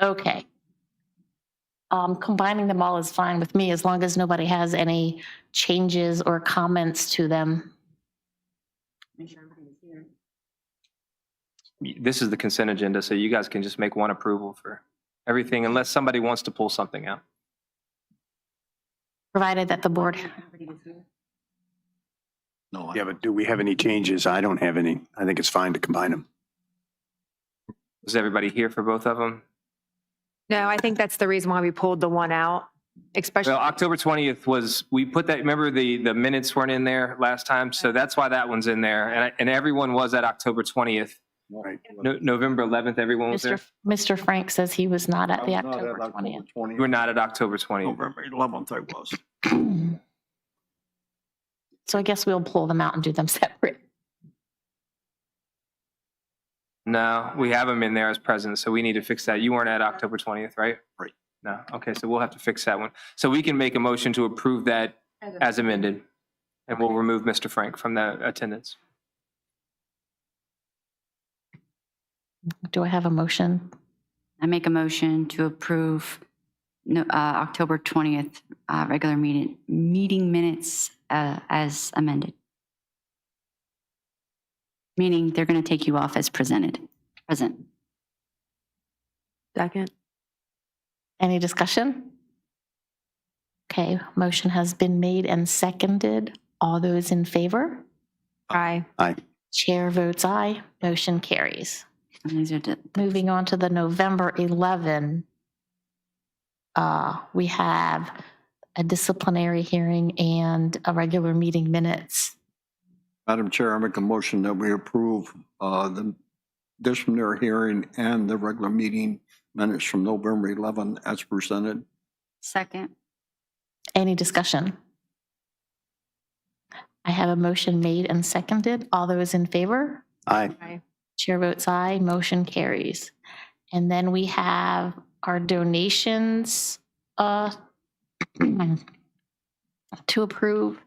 Okay. Combining them all is fine with me as long as nobody has any changes or comments to them. This is the consent agenda, so you guys can just make one approval for everything unless somebody wants to pull something out. Provided that the board. No. Yeah, but do we have any changes? I don't have any. I think it's fine to combine them. Is everybody here for both of them? No, I think that's the reason why we pulled the one out, especially. Well, October 20th was, we put that, remember the minutes weren't in there last time? So that's why that one's in there. And everyone was at October 20th. Right. November 11th, everyone was there? Mr. Frank says he was not at the October 20th. You were not at October 20th. November 11th I was. So I guess we'll pull them out and do them separate. No, we have them in there as present, so we need to fix that. You weren't at October 20th, right? Right. No, okay, so we'll have to fix that one. So we can make a motion to approve that as amended, and we'll remove Mr. Frank from the attendance. Do I have a motion? I make a motion to approve October 20th regular meeting minutes as amended. meaning they're going to take you off as present. Second. Any discussion? Okay, motion has been made and seconded. All those in favor? Aye. Aye. Chair votes aye. Motion carries. And these are Moving on to the November 11, we have a disciplinary hearing and a regular meeting minutes. Madam Chair, I make a motion that we approve the disciplinary hearing and the regular meeting minutes from November 11 as presented. Second. Any discussion? I have a motion made and seconded. All those in favor? Aye. Chair votes aye. Motion carries. And then we have our donations to approve,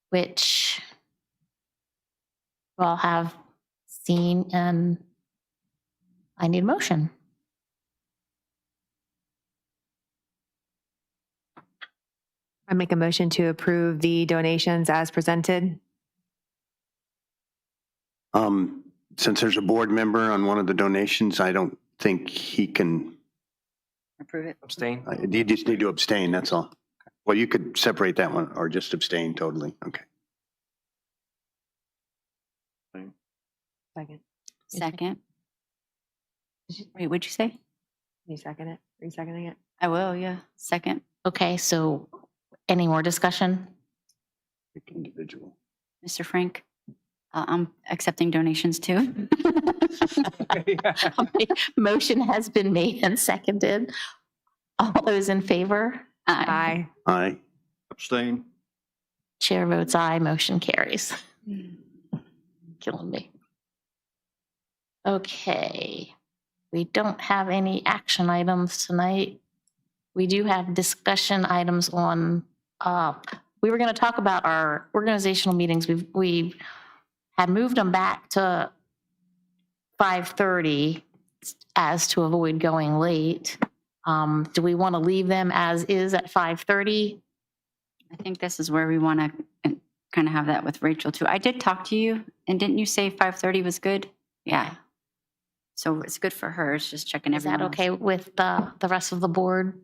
which you all have seen, and I need a motion. I make a motion to approve the donations as presented. Since there's a board member on one of the donations, I don't think he can, Approve it. Abstain. you just need to abstain, that's all. Well, you could separate that one or just abstain totally. Okay. Second. Second. Wait, what'd you say? You second it? Are you seconding it? I will, yeah. Second. Okay, so any more discussion? Individual. Mr. Frank, I'm accepting donations too. Motion has been made and seconded. All those in favor? Aye. Aye. Abstain. Chair votes aye. Motion carries. Killing me. Okay. We don't have any action items tonight. We do have discussion items on, we were going to talk about our organizational meetings. We've had moved them back to 5:30 as to avoid going late. Do we want to leave them as is at 5:30? I think this is where we want to kind of have that with Rachel too. I did talk to you, and didn't you say 5:30 was good? Yeah. So it's good for her. It's just checking Is that everyone else. okay with the rest of the board?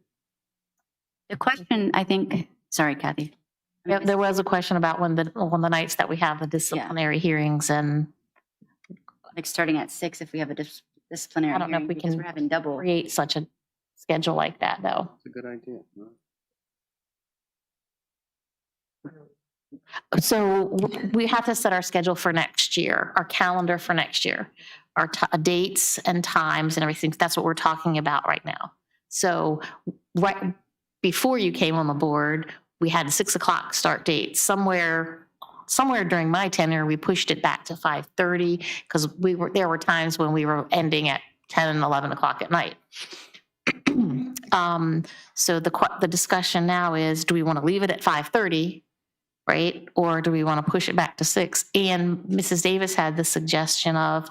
The question, I think, sorry, Kathy. Yeah, there was a question about when the nights that we have the disciplinary hearings, and Like starting at 6 if we have a disciplinary I don't know if hearing, we because can we're having double. create such a schedule like that, though. It's a good idea. So we have to set our schedule for next year, our calendar for next year, our dates and times and everything. That's what we're talking about right now. So right before you came on the board, we had 6 o'clock start date. Somewhere during my tenure, we pushed it back to 5:30 because there were times when we were ending at 10 and 11 o'clock at night. So the discussion now is, do we want to leave it at 5:30? Right? Or do we want to push it back to 6? And Mrs. Davis had the suggestion of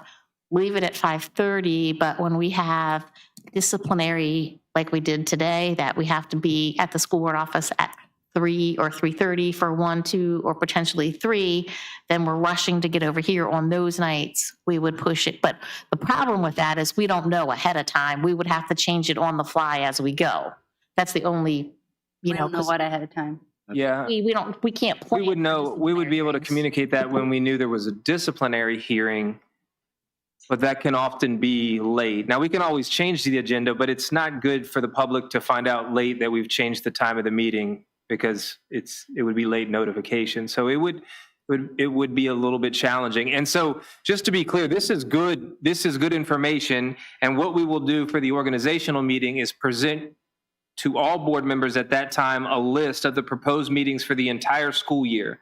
leave it at 5:30, but when we have disciplinary, like we did today, that we have to be at the school board office at 3 or 3:30 for 1, 2, or potentially 3, then we're rushing to get over here on those nights, we would push it. But the problem with that is we don't know ahead of time. We would have to change it on the fly as we go. That's the only, We don't know what ahead of time. Yeah. we can't plan. We would know, we would be able to communicate that when we knew there was a disciplinary hearing, but that can often be late. Now, we can always change the agenda, but it's not good for the public to find out late that we've changed the time of the meeting because it would be late notification. So it would be a little bit challenging. And so just to be clear, this is good information. And what we will do for the organizational meeting is present to all board members at that time a list of the proposed meetings for the entire school year.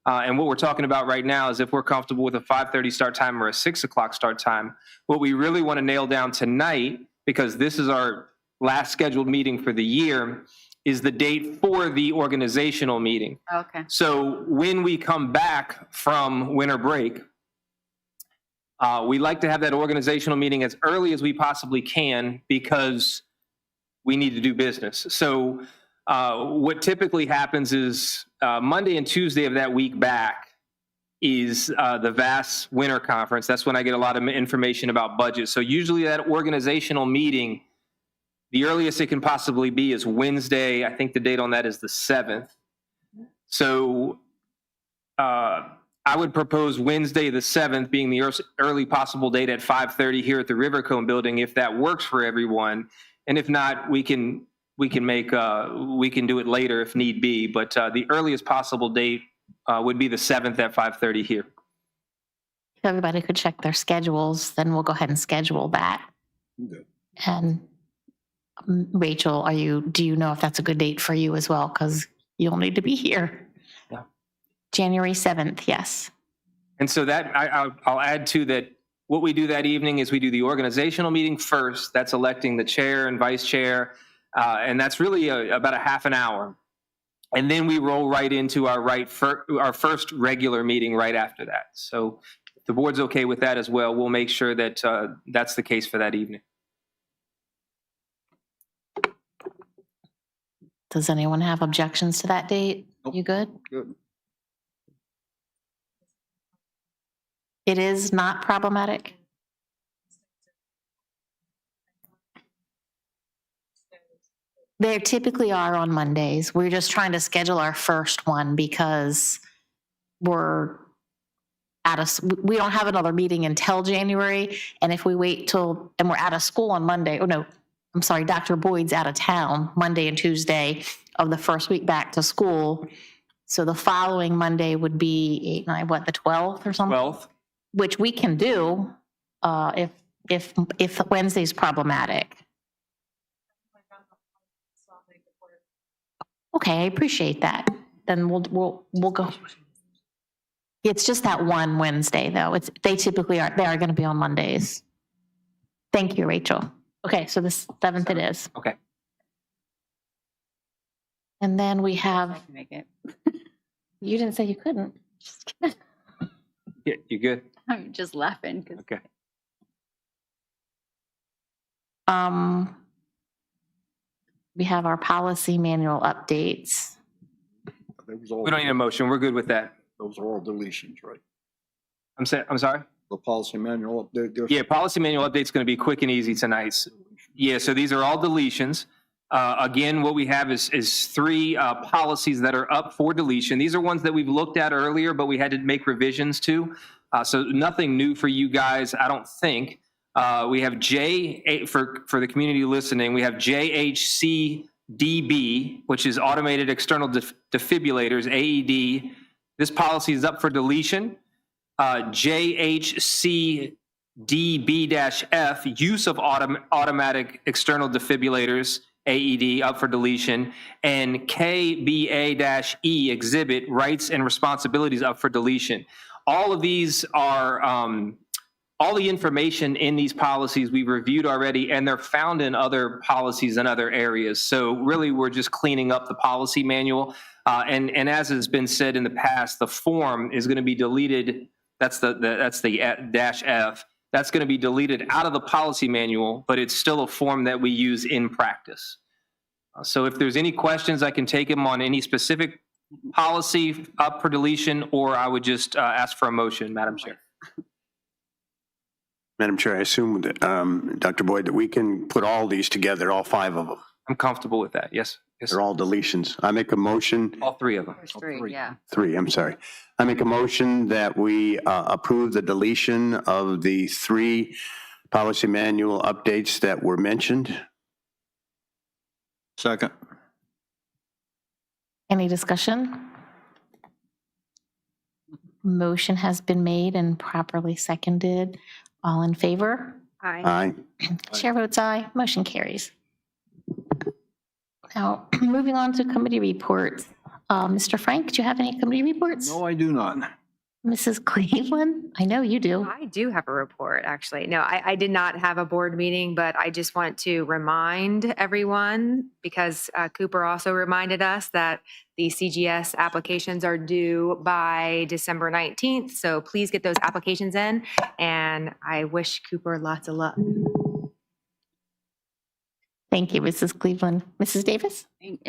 And what we're talking about right now is if we're comfortable with a 5:30 start time or a 6 o'clock start time. What we really want to nail down tonight, because this is our last scheduled meeting for the year, is the date for the organizational meeting. Okay. So when we come back from winter break, we like to have that organizational meeting as early as we possibly can because we need to do business. So what typically happens is Monday and Tuesday of that week back, is the VAS Winter Conference. That's when I get a lot of information about budget. So usually that organizational meeting, the earliest it can possibly be is Wednesday. I think the date on that is the 7th. So I would propose Wednesday, the 7th, being the early possible date at 5:30 here at the Rivercombe building, if that works for everyone. And if not, we can do it later if need be. But the earliest possible date would be the 7th at 5:30 here. If everybody could check their schedules, then we'll go ahead and schedule that. And Rachel, do you know if that's a good date for you as well? Because you'll need to be here. Yeah. January 7th, yes. And so that I'll add to that. What we do that evening is we do the organizational meeting first. That's electing the chair and vice chair. And that's really about a half an hour. And then we roll right into our first regular meeting right after that. So if the board's okay with that as well, we'll make sure that that's the case for that evening. Does anyone have objections to that date? You good? Good. It is not problematic? They typically are on Mondays. We're just trying to schedule our first one because we don't have another meeting until January. And if we wait and we're out of school on Monday, Dr. Boyd's out of town Monday and Tuesday of the first week back to school. So the following Monday would be the 12th or something? 12th. Which we can do if Wednesday's problematic. Okay, I appreciate that. Then we'll go. It's just that one Wednesday though. They are going to be on Mondays. Thank you, Rachel. Okay, so the 7th it is. Okay. And then we have. Make it. You didn't say you couldn't. Just kidding. Yeah, you good? I'm just laughing. Okay. We have our policy manual updates. We don't need a motion. We're good with that. Those are all deletions, right? I'm sorry? The policy manual update. Yeah, policy manual update's going to be quick and easy tonight. Yeah, so these are all deletions. Again, what we have is 3 policies that are up for deletion. These are ones that we've looked at earlier, but we had to make revisions to. So nothing new for you guys, I don't think. We have for the community listening, we have JHCDB, which is automated external defibrillators, AED. This policy is up for deletion. JHCDB-F, use of automatic external defibrillators, AED, up for deletion. And KBA-E, exhibit, rights and responsibilities, up for deletion. All of these are, all the information in these policies we've reviewed already, and they're found in other policies in other areas. So really, we're just cleaning up the policy manual. And as has been said in the past, the form is going to be deleted. That's the -F. That's going to be deleted out of the policy manual, but it's still a form that we use in practice. So if there's any questions, I can take them on any specific policy up for deletion, or I would just ask for a motion, Madam Chair. Madam Chair, I assume that, Dr. Boyd, that we can put all these together, all 5 of them. I'm comfortable with that. Yes. They're all deletions. I make a motion. All 3 of them. There's 3, yeah. 3, I'm sorry. I make a motion that we approve the deletion of the 3 policy manual updates that were mentioned. Second. Any discussion? Motion has been made and properly seconded. All in favor? Aye. Chair votes aye. Motion carries. Now, moving on to committee reports. Mr. Frank, do you have any committee reports? No, I do not. Mrs. Cleveland? I know you do. I do have a report, actually. No, I did not have a board meeting, but I just want to remind everyone, because Cooper also reminded us that the CGS applications are due by December 19th. So please get those applications in, and I wish Cooper lots of luck. Thank you, Mrs. Cleveland. Mrs. Davis?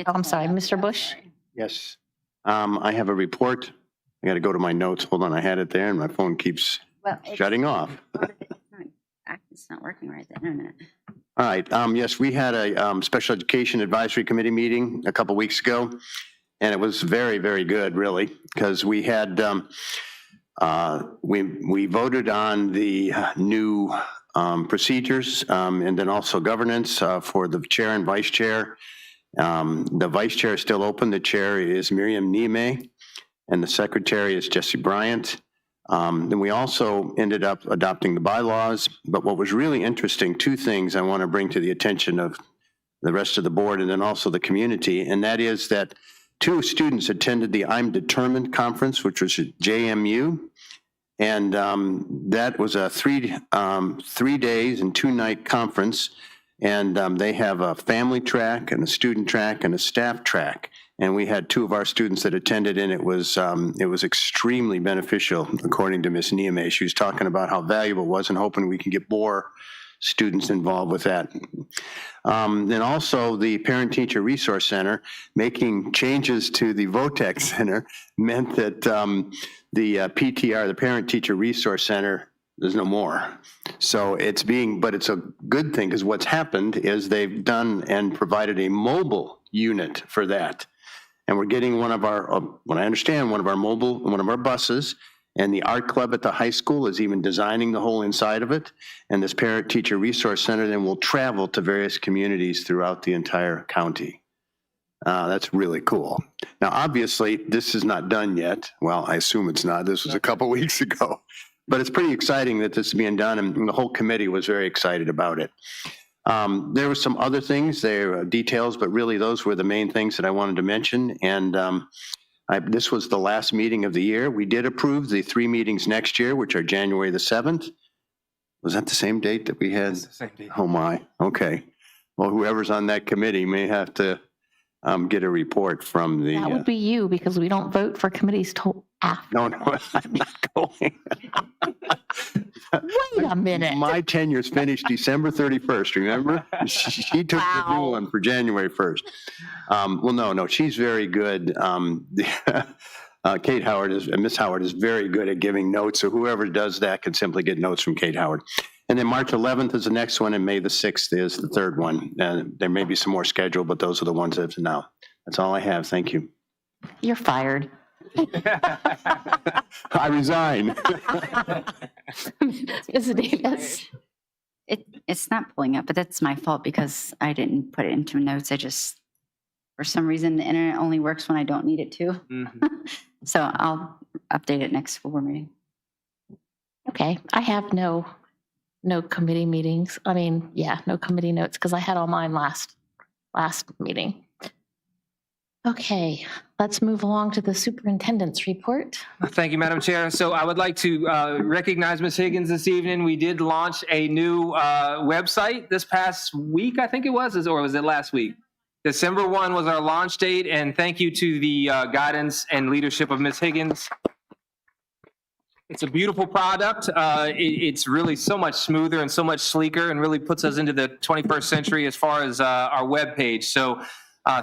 I'm sorry, Mr. Bush? Yes. I have a report. I got to go to my notes. Hold on, I had it there and my phone keeps shutting off. It's not working right, the internet. All right, yes, we had a Special Education Advisory Committee meeting a couple weeks ago, and it was very, very good, really, because we had, we voted on the new procedures and then also governance for the chair and vice chair. The vice chair is still open. The chair is Miriam Nieme, and the secretary is Jesse Bryant. Then we also ended up adopting the bylaws. But what was really interesting, two things I want to bring to the attention of the rest of the board and then also the community, and that is that 2 students attended the I'm Determined conference, which was at JMU. And that was a 3 days and 2-night conference. And they have a family track and a student track and a staff track. And we had 2 of our students that attended, and it was extremely beneficial, according to Ms. Nieme. She was talking about how valuable it was and hoping we can get more students involved with that. Then also the Parent Teacher Resource Center, making changes to the VOTEC Center meant that the PTR, the Parent Teacher Resource Center, there's no more. So it's but it's a good thing, because what's happened is they've done and provided a mobile unit for that. And we're getting one of our, what I understand, one of our buses, and the art club at the high school is even designing the whole inside of it. And this Parent Teacher Resource Center then will travel to various communities throughout the entire county. That's really cool. Now, obviously, this is not done yet. Well, I assume it's not. This was a couple weeks ago. But it's pretty exciting that this is being done, and the whole committee was very excited about it. There were some other things, there were details, but really those were the main things that I wanted to mention. And this was the last meeting of the year. We did approve the 3 meetings next year, which are January the 7th. Was that the same date that we had? The same date. Oh my, okay. Well, whoever's on that committee may have to get a report from the. That would be you, because we don't vote for committees till after. No, I'm not going. Wait a minute. My tenure's finished December 31st, remember? She took the new one for January 1st. Well, no, she's very good. Kate Howard Miss Howard is very good at giving notes, so whoever does that can simply get notes from Kate Howard. And then March 11th is the next one, and May the 6th is the third one. There may be some more scheduled, but those are the ones as of now. That's all I have. Thank you. You're fired. I resign. Ms. Davis. It's not pulling up, but that's my fault because I didn't put it into notes. For some reason, the internet only works when I don't need it to. So I'll update it next school board meeting. Okay, I have no committee meetings. I mean, yeah, no committee notes, because I had all mine last meeting. Okay, let's move along to the superintendent's report. Thank you, Madam Chair. So I would like to recognize Ms. Higgins this evening. We did launch a new website this past week, I think it was, or was it last week? December 1 was our launch date, and thank you to the guidance and leadership of Ms. Higgins. It's a beautiful product. It's really so much smoother and so much sleeker, and really puts us into the 21st century as far as our web page. So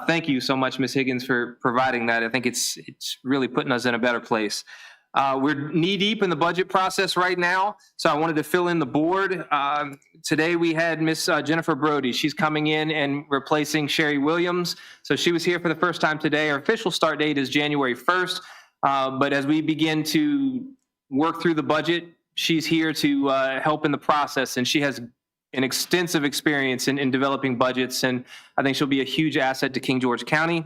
thank you so much, Ms. Higgins, for providing that. I think it's really putting us in a better place. We're knee deep in the budget process right now, so I wanted to fill in the board. Today we had Miss Jennifer Brody. She's coming in and replacing Sherry Williams. So she was here for the first time today. Our official start date is January 1st, but as we begin to work through the budget, she's here to help in the process, and she has an extensive experience in developing budgets, and I think she'll be a huge asset to King George County.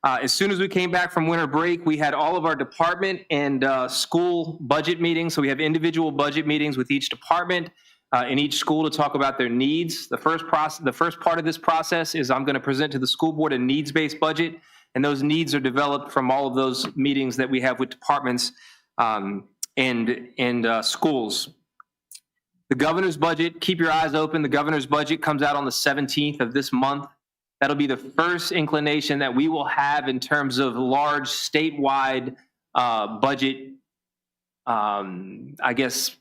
As soon as we came back from winter break, we had all of our department and school budget meetings. So we have individual budget meetings with each department in each school to talk about their needs. The first part of this process is I'm going to present to the school board a needs-based budget, and those needs are developed from all of those meetings that we have with departments and schools. The governor's budget, keep your eyes open. The governor's budget comes out on the 17th of this month. That'll be the first inclination that we will have in terms of large statewide budget, I guess,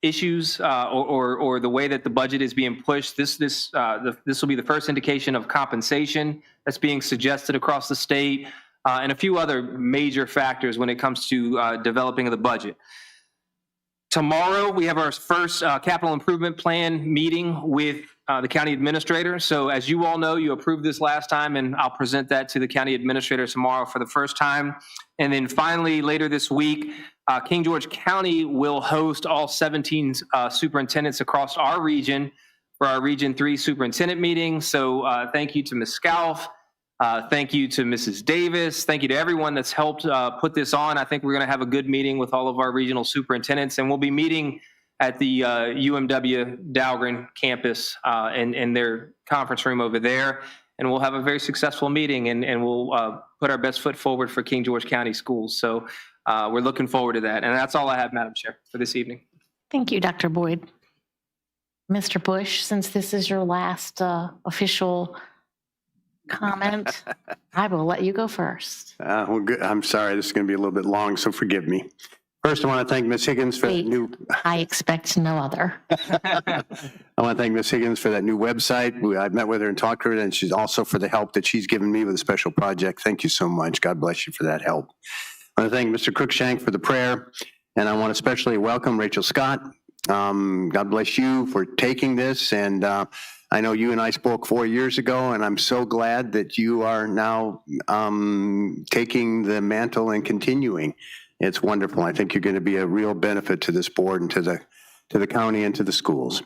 issues or the way that the budget is being pushed. This will be the first indication of compensation that's being suggested across the state. and a few other major factors when it comes to developing of the budget. Tomorrow, we have our first capital improvement plan meeting with the county administrator. So as you all know, you approved this last time, and I'll present that to the county administrator tomorrow for the first time. And then finally, later this week, King George County will host all 17 superintendents across our region for our Region 3 superintendent meeting. So thank you to Ms. Scalf. Thank you to Mrs. Davis. Thank you to everyone that's helped put this on. I think we're going to have a good meeting with all of our regional superintendents, and we'll be meeting at the UMW Dahlgren campus in their conference room over there. And we'll have a very successful meeting, and we'll put our best foot forward for King George County Schools. So we're looking forward to that. And that's all I have, Madam Chair, for this evening. Thank you, Dr. Boyd. Mr. Bush, since this is your last official comment, I will let you go first. Well, good. I'm sorry, this is going to be a little bit long, so forgive me. First, I want to thank Ms. Higgins for that new. I expect no other. I want to thank Ms. Higgins for that new website. I've met with her and talked to her, and she's also for the help that she's given me with a special project. Thank you so much. God bless you for that help. I want to thank Mr. Cruikshank for the prayer, and I want to especially welcome Rachel Scott. God bless you for taking this, and I know you and I spoke 4 years ago, and I'm so glad that you are now taking the mantle and continuing. It's wonderful. I think you're going to be a real benefit to this board and to the county and to the schools.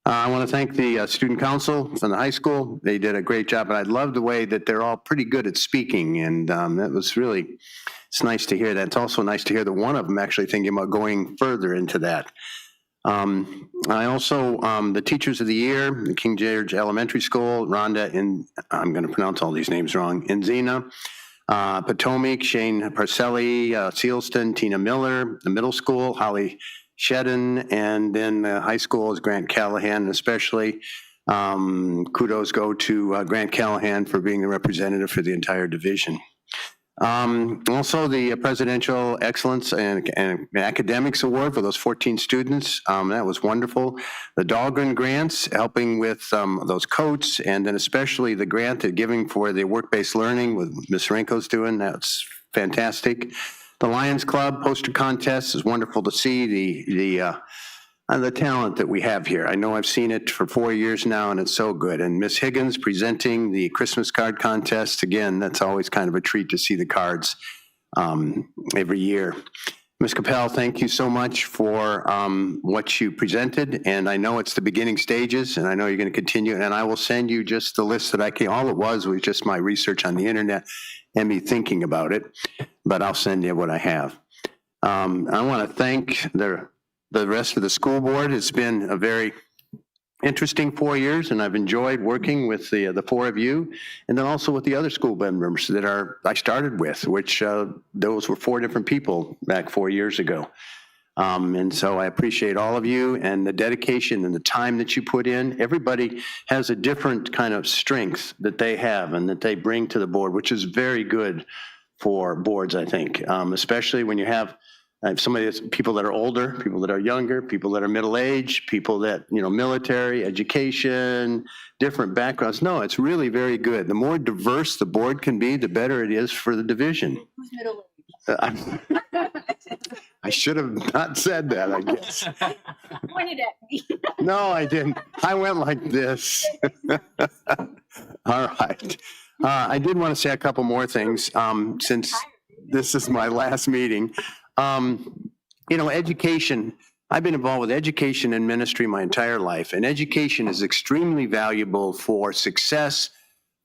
I want to thank the student council from the high school. They did a great job, and I love the way that they're all pretty good at speaking, and that was really, it's nice to hear that. It's also nice to hear that one of them actually thinking about going further into that. I also, the Teachers of the Year, the King George Elementary School, Rhonda, and I'm going to pronounce all these names wrong, Enzina, Potomac, Shane Parcelli, Sealston, Tina Miller, the middle school, Holly Shedden, and then the high school is Grant Callahan, and especially kudos go to Grant Callahan for being the representative for the entire division. Also, the Presidential Excellence and Academics Award for those 14 students. That was wonderful. The Dahlgren grants, helping with those coats, and then especially the grant they're giving for the work-based learning with Ms. Renko's doing. That's fantastic. The Lions Club poster contest is wonderful to see the talent that we have here. I know I've seen it for 4 years now, and it's so good. And Miss Higgins presenting the Christmas card contest, again, that's always kind of a treat to see the cards every year. Ms. Capel, thank you so much for what you presented, and I know it's the beginning stages, and I know you're going to continue, and I will send you just the list that I came, all it was just my research on the internet and me thinking about it, but I'll send you what I have. I want to thank the rest of the school board. It's been a very interesting 4 years, and I've enjoyed working with the four of you, and then also with the other school board members that I started with, which those were 4 different people back 4 years ago. And so I appreciate all of you and the dedication and the time that you put in. Everybody has a different kind of strength that they have and that they bring to the board, which is very good for boards, I think, especially when you have people that are older, people that are younger, people that are middle-aged, people that, military, education, different backgrounds. No, it's really very good. The more diverse the board can be, the better it is for the division. Who's middle-aged? I should have not said that, I guess. Pointed at me. No, I didn't. I went like this. All right. I did want to say a couple more things since this is my last meeting. Education, I've been involved with education and ministry my entire life, and education is extremely valuable for success,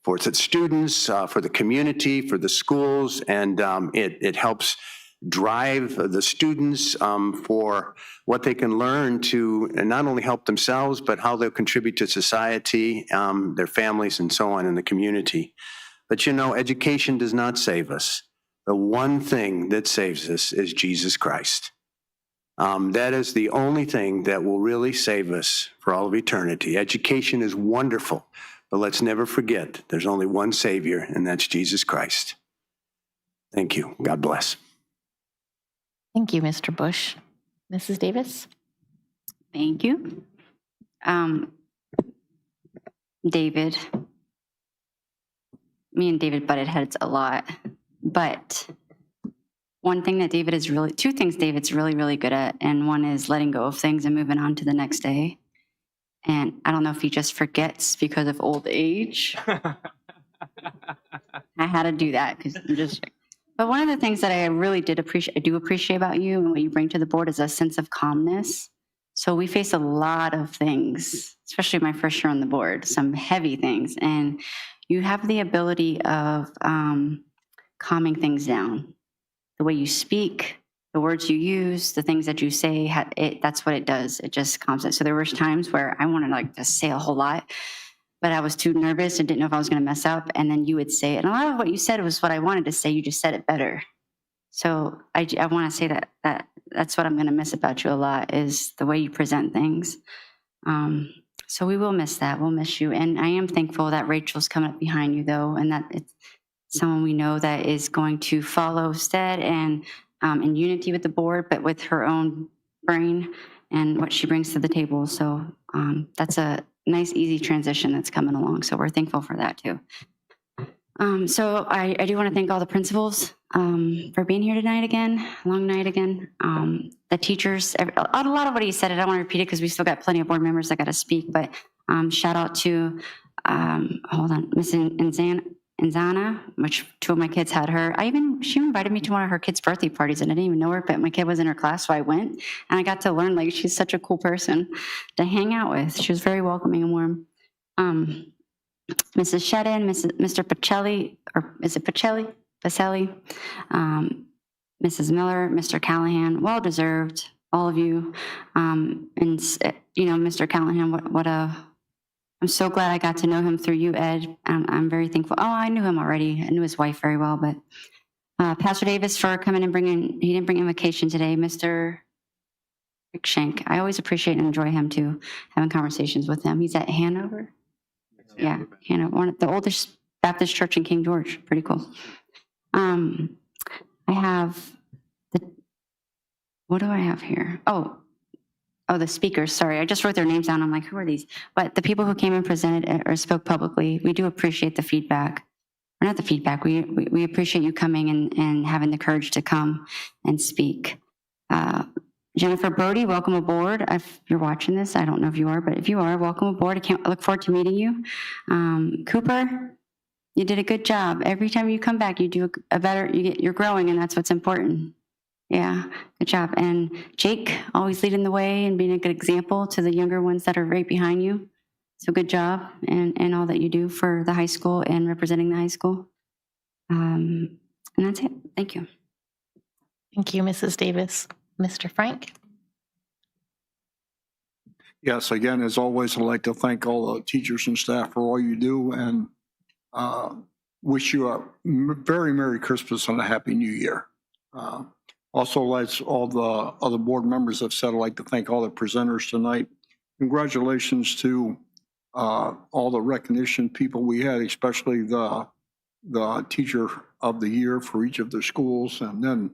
for the students, for the community, for the schools, and it helps drive the students for what they can learn to not only help themselves, but how they'll contribute to society, their families, and so on in the community. But education does not save us. The one thing that saves us is Jesus Christ. That is the only thing that will really save us for all of eternity. Education is wonderful, but let's never forget there's only one Savior, and that's Jesus Christ. Thank you. God bless. Thank you, Mr. Bush. Mrs. Davis? Thank you. David. Me and David butted heads a lot. But one thing that David is really, two things David's really, really good at, and one is letting go of things and moving on to the next day. And I don't know if he just forgets because of old age. I had to do that because I'm just. But one of the things that I really do appreciate about you and what you bring to the board is a sense of calmness. So we face a lot of things, especially my first year on the board, some heavy things, and you have the ability of calming things down. The way you speak, the words you use, the things that you say, that's what it does. It just calms it. So there were times where I wanted like to say a whole lot, but I was too nervous and didn't know if I was going to mess up. And then you would say it. And a lot of what you said was what I wanted to say. You just said it better. So I want to say that's what I'm going to miss about you a lot is the way you present things. So we will miss that. We'll miss you. And I am thankful that Rachel's coming up behind you though, and that it's someone we know that is going to follow Stead and in unity with the board, but with her own brain and what she brings to the table. So that's a nice, easy transition that's coming along. So we're thankful for that too. So I do want to thank all the principals for being here tonight again, long night again. The teachers, a lot of what he said, I don't want to repeat it because we still got plenty of board members that got to speak, but shout out to, hold on, Miss Inzana, which two of my kids had her. She invited me to one of her kids' birthday parties and I didn't even know her, but my kid was in her class, so I went and I got to learn like she's such a cool person to hang out with. She was very welcoming and warm. Mrs. Shedden, Mr. Pacelli, or is it Pacelli? Mrs. Miller, Mr. Callahan, well deserved, all of you. And you know, Mr. Callahan, I'm so glad I got to know him through you, Ed. I'm very thankful. Oh, I knew him already. I knew his wife very well, but Pastor Davis for coming and he didn't bring invocation today. Mr. Rick Shank, I always appreciate and enjoy him too, having conversations with him. He's at Hanover. Yeah, Hanover, the oldest Baptist church in King George. Pretty cool. I have what do I have here? Oh, the speakers, sorry. I just wrote their names down. I'm like, who are these? But the people who came and presented or spoke publicly, we do appreciate the feedback. Or not the feedback, we appreciate you coming and having the courage to come and speak. Jennifer Brody, welcome aboard. If you're watching this, I don't know if you are, but if you are, welcome aboard. I look forward to meeting you. Cooper, you did a good job. Every time you come back, you do you're growing, and that's what's important. Yeah, good job. And Jake, always leading the way and being a good example to the younger ones that are right behind you. So good job and all that you do for the high school and representing the high school. And that's it. Thank you. Thank you, Mrs. Davis. Mr. Frank? Yes, again, as always, I'd like to thank all the teachers and staff for all you do and wish you a very Merry Christmas and a Happy New Year. Also, as all the other board members have said, I'd like to thank all the presenters tonight. Congratulations to all the recognition people we had, especially the teacher of the year for each of the schools, and then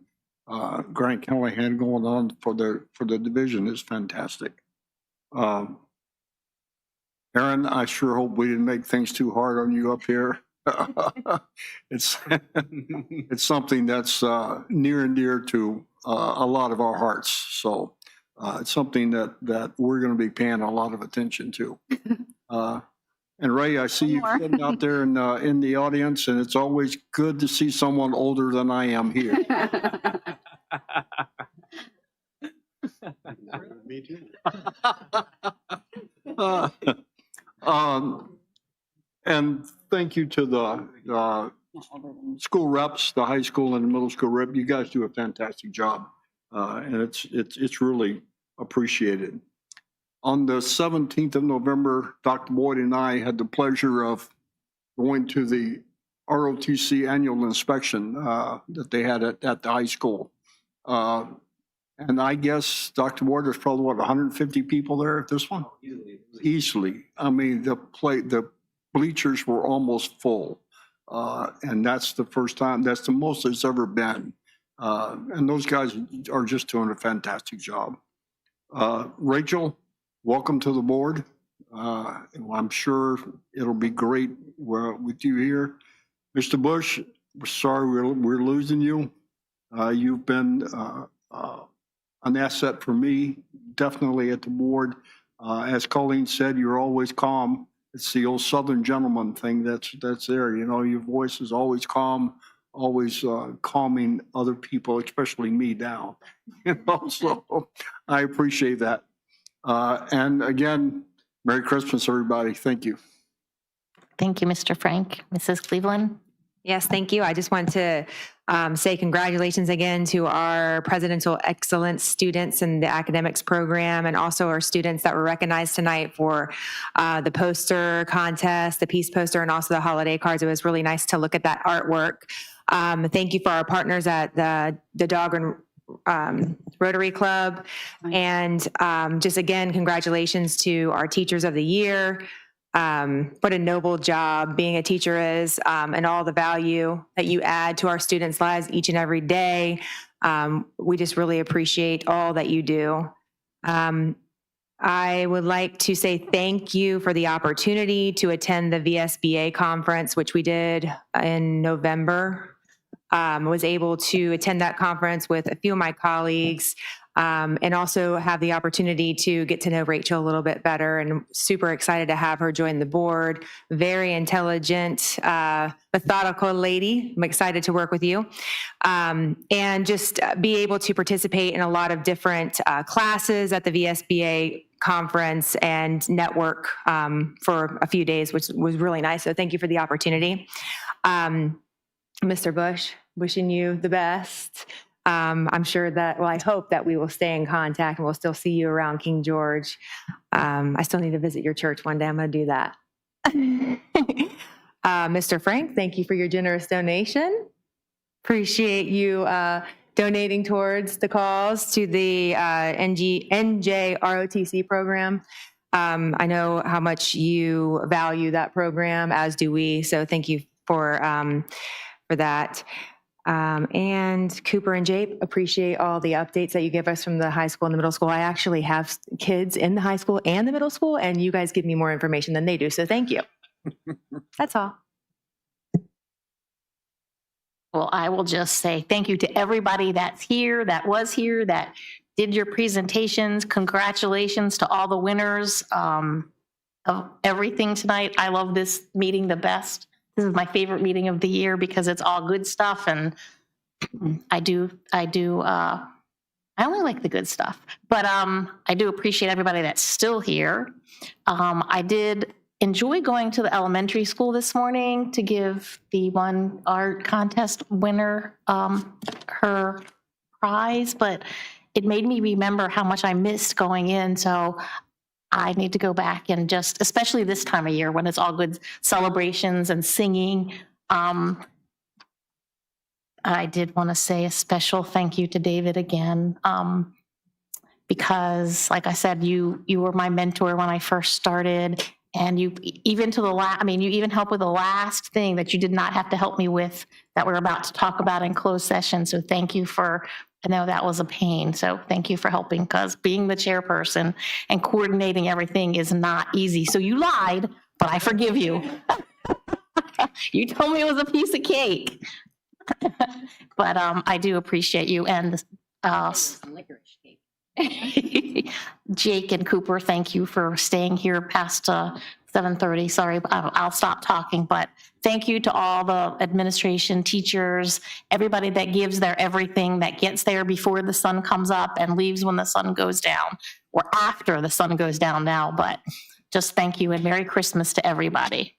Grant Callahan going on for the division is fantastic. Aaron, I sure hope we didn't make things too hard on you up here. It's something that's near and dear to a lot of our hearts. So it's something that we're going to be paying a lot of attention to. And Ray, I see you sitting out there in the audience, and it's always good to see someone older than I am here. Me too. And thank you to the school reps, the high school and the middle school rep. You guys do a fantastic job, and it's really appreciated. On the 17th of November, Dr. Boyd and I had the pleasure of going to the ROTC annual inspection that they had at the high school. And I guess, Dr. Boyd, there's probably, 150 people there at this one? Easily. I mean, the bleachers were almost full. And that's the first time, that's the most it's ever been. And those guys are just doing a fantastic job. Rachel, welcome to the board. I'm sure it'll be great with you here. Mr. Bush, we're sorry we're losing you. You've been an asset for me, definitely at the board. As Colleen said, you're always calm. It's the old Southern gentleman thing that's there. You know, your voice is always calm, always calming other people, especially me, down. You know, so I appreciate that. And again, Merry Christmas, everybody. Thank you. Thank you, Mr. Frank. Mrs. Cleveland? Yes, thank you. I just want to say congratulations again to our Presidential Excellence students in the academics program, and also our students that were recognized tonight for the poster contest, the peace poster, and also the holiday cards. It was really nice to look at that artwork. Thank you for our partners at the Dog and Rotary Club. And just again, congratulations to our teachers of the year. What a noble job being a teacher is, and all the value that you add to our students' lives each and every day. We just really appreciate all that you do. I would like to say thank you for the opportunity to attend the VSBA conference, which we did in November. Was able to attend that conference with a few of my colleagues, and also have the opportunity to get to know Rachel a little bit better, and super excited to have her join the board. Very intelligent, methodical lady. I'm excited to work with you. And just be able to participate in a lot of different classes at the VSBA conference and network for a few days, which was really nice. So thank you for the opportunity. Mr. Bush, wishing you the best. I'm sure that, well, I hope that we will stay in contact and we'll still see you around King George. I still need to visit your church one day. I'm going to do that. Mr. Frank, thank you for your generous donation. Appreciate you donating towards the cause to the NJROTC program. I know how much you value that program, as do we. So thank you for that. And Cooper and Jape, appreciate all the updates that you give us from the high school and the middle school. I actually have kids in the high school and the middle school, and you guys give me more information than they do. So thank you. That's all. Well, I will just say thank you to everybody that's here, that was here, that did your presentations. Congratulations to all the winners of everything tonight. I love this meeting the best. This is my favorite meeting of the year because it's all good stuff, and I only like the good stuff, but I do appreciate everybody that's still here. I did enjoy going to the elementary school this morning to give the one art contest winner her prize, but it made me remember how much I missed going in. So I need to go back and just, especially this time of year when it's all good celebrations and singing. I did want to say a special thank you to David again, because like I said, you were my mentor when I first started, and you even to the last, I mean, you even helped with the last thing that you did not have to help me with that we're about to talk about in closed session. So thank you for, I know that was a pain. So thank you for helping, because being the chairperson and coordinating everything is not easy. So you lied, but I forgive you. You told me it was a piece of cake. But I do appreciate you, and Jake and Cooper, thank you for staying here past 7:30. Sorry, I'll stop talking, but thank you to all the administration, teachers, everybody that gives their everything, that gets there before the sun comes up and leaves when the sun goes down, or after the sun goes down now. But just thank you, and Merry Christmas to everybody.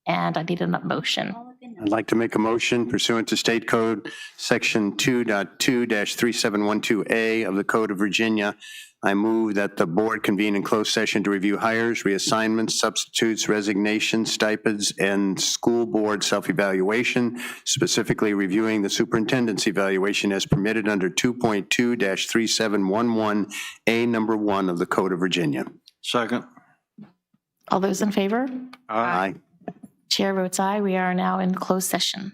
And I need a motion. I'd like to make a motion pursuant to State Code Section 2.2-3712A of the Code of Virginia. I move that the board convene in closed session to review hires, reassignments, substitutes, resignations, stipends, and school board self-evaluation, specifically reviewing the superintendent's evaluation as permitted under 2.2-3711A number 1 of the Code of Virginia. Second. All those in favor? Aye. Chair votes aye. We are now in closed session.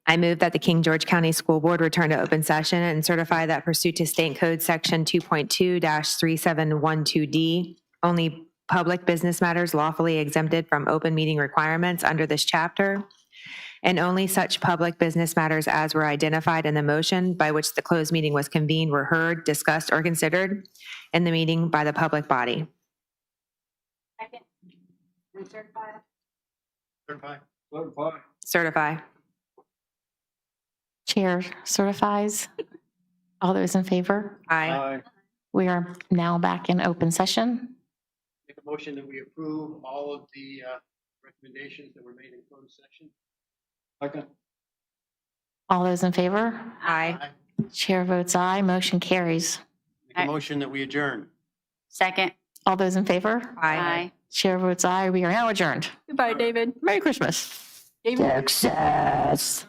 I move that the King George County School Board return to open session and certify that pursuant to State Code Section 2.2-3712D, only public business matters lawfully exempted from open meeting requirements under this chapter, and only such public business matters as were identified in the motion by which the closed meeting was convened were heard, discussed, or considered in the meeting by the public body. Certify. Chair certifies. All those in favor? Aye. We are now back in open session. Make a motion that we approve all of the recommendations that were made in closed session. Second. All those in favor? Aye. Chair votes aye. Motion carries. Make a motion that we adjourn. Second. All those in favor? Aye. Chair votes aye. We are now adjourned. Goodbye, David. Merry Christmas. David. Texas.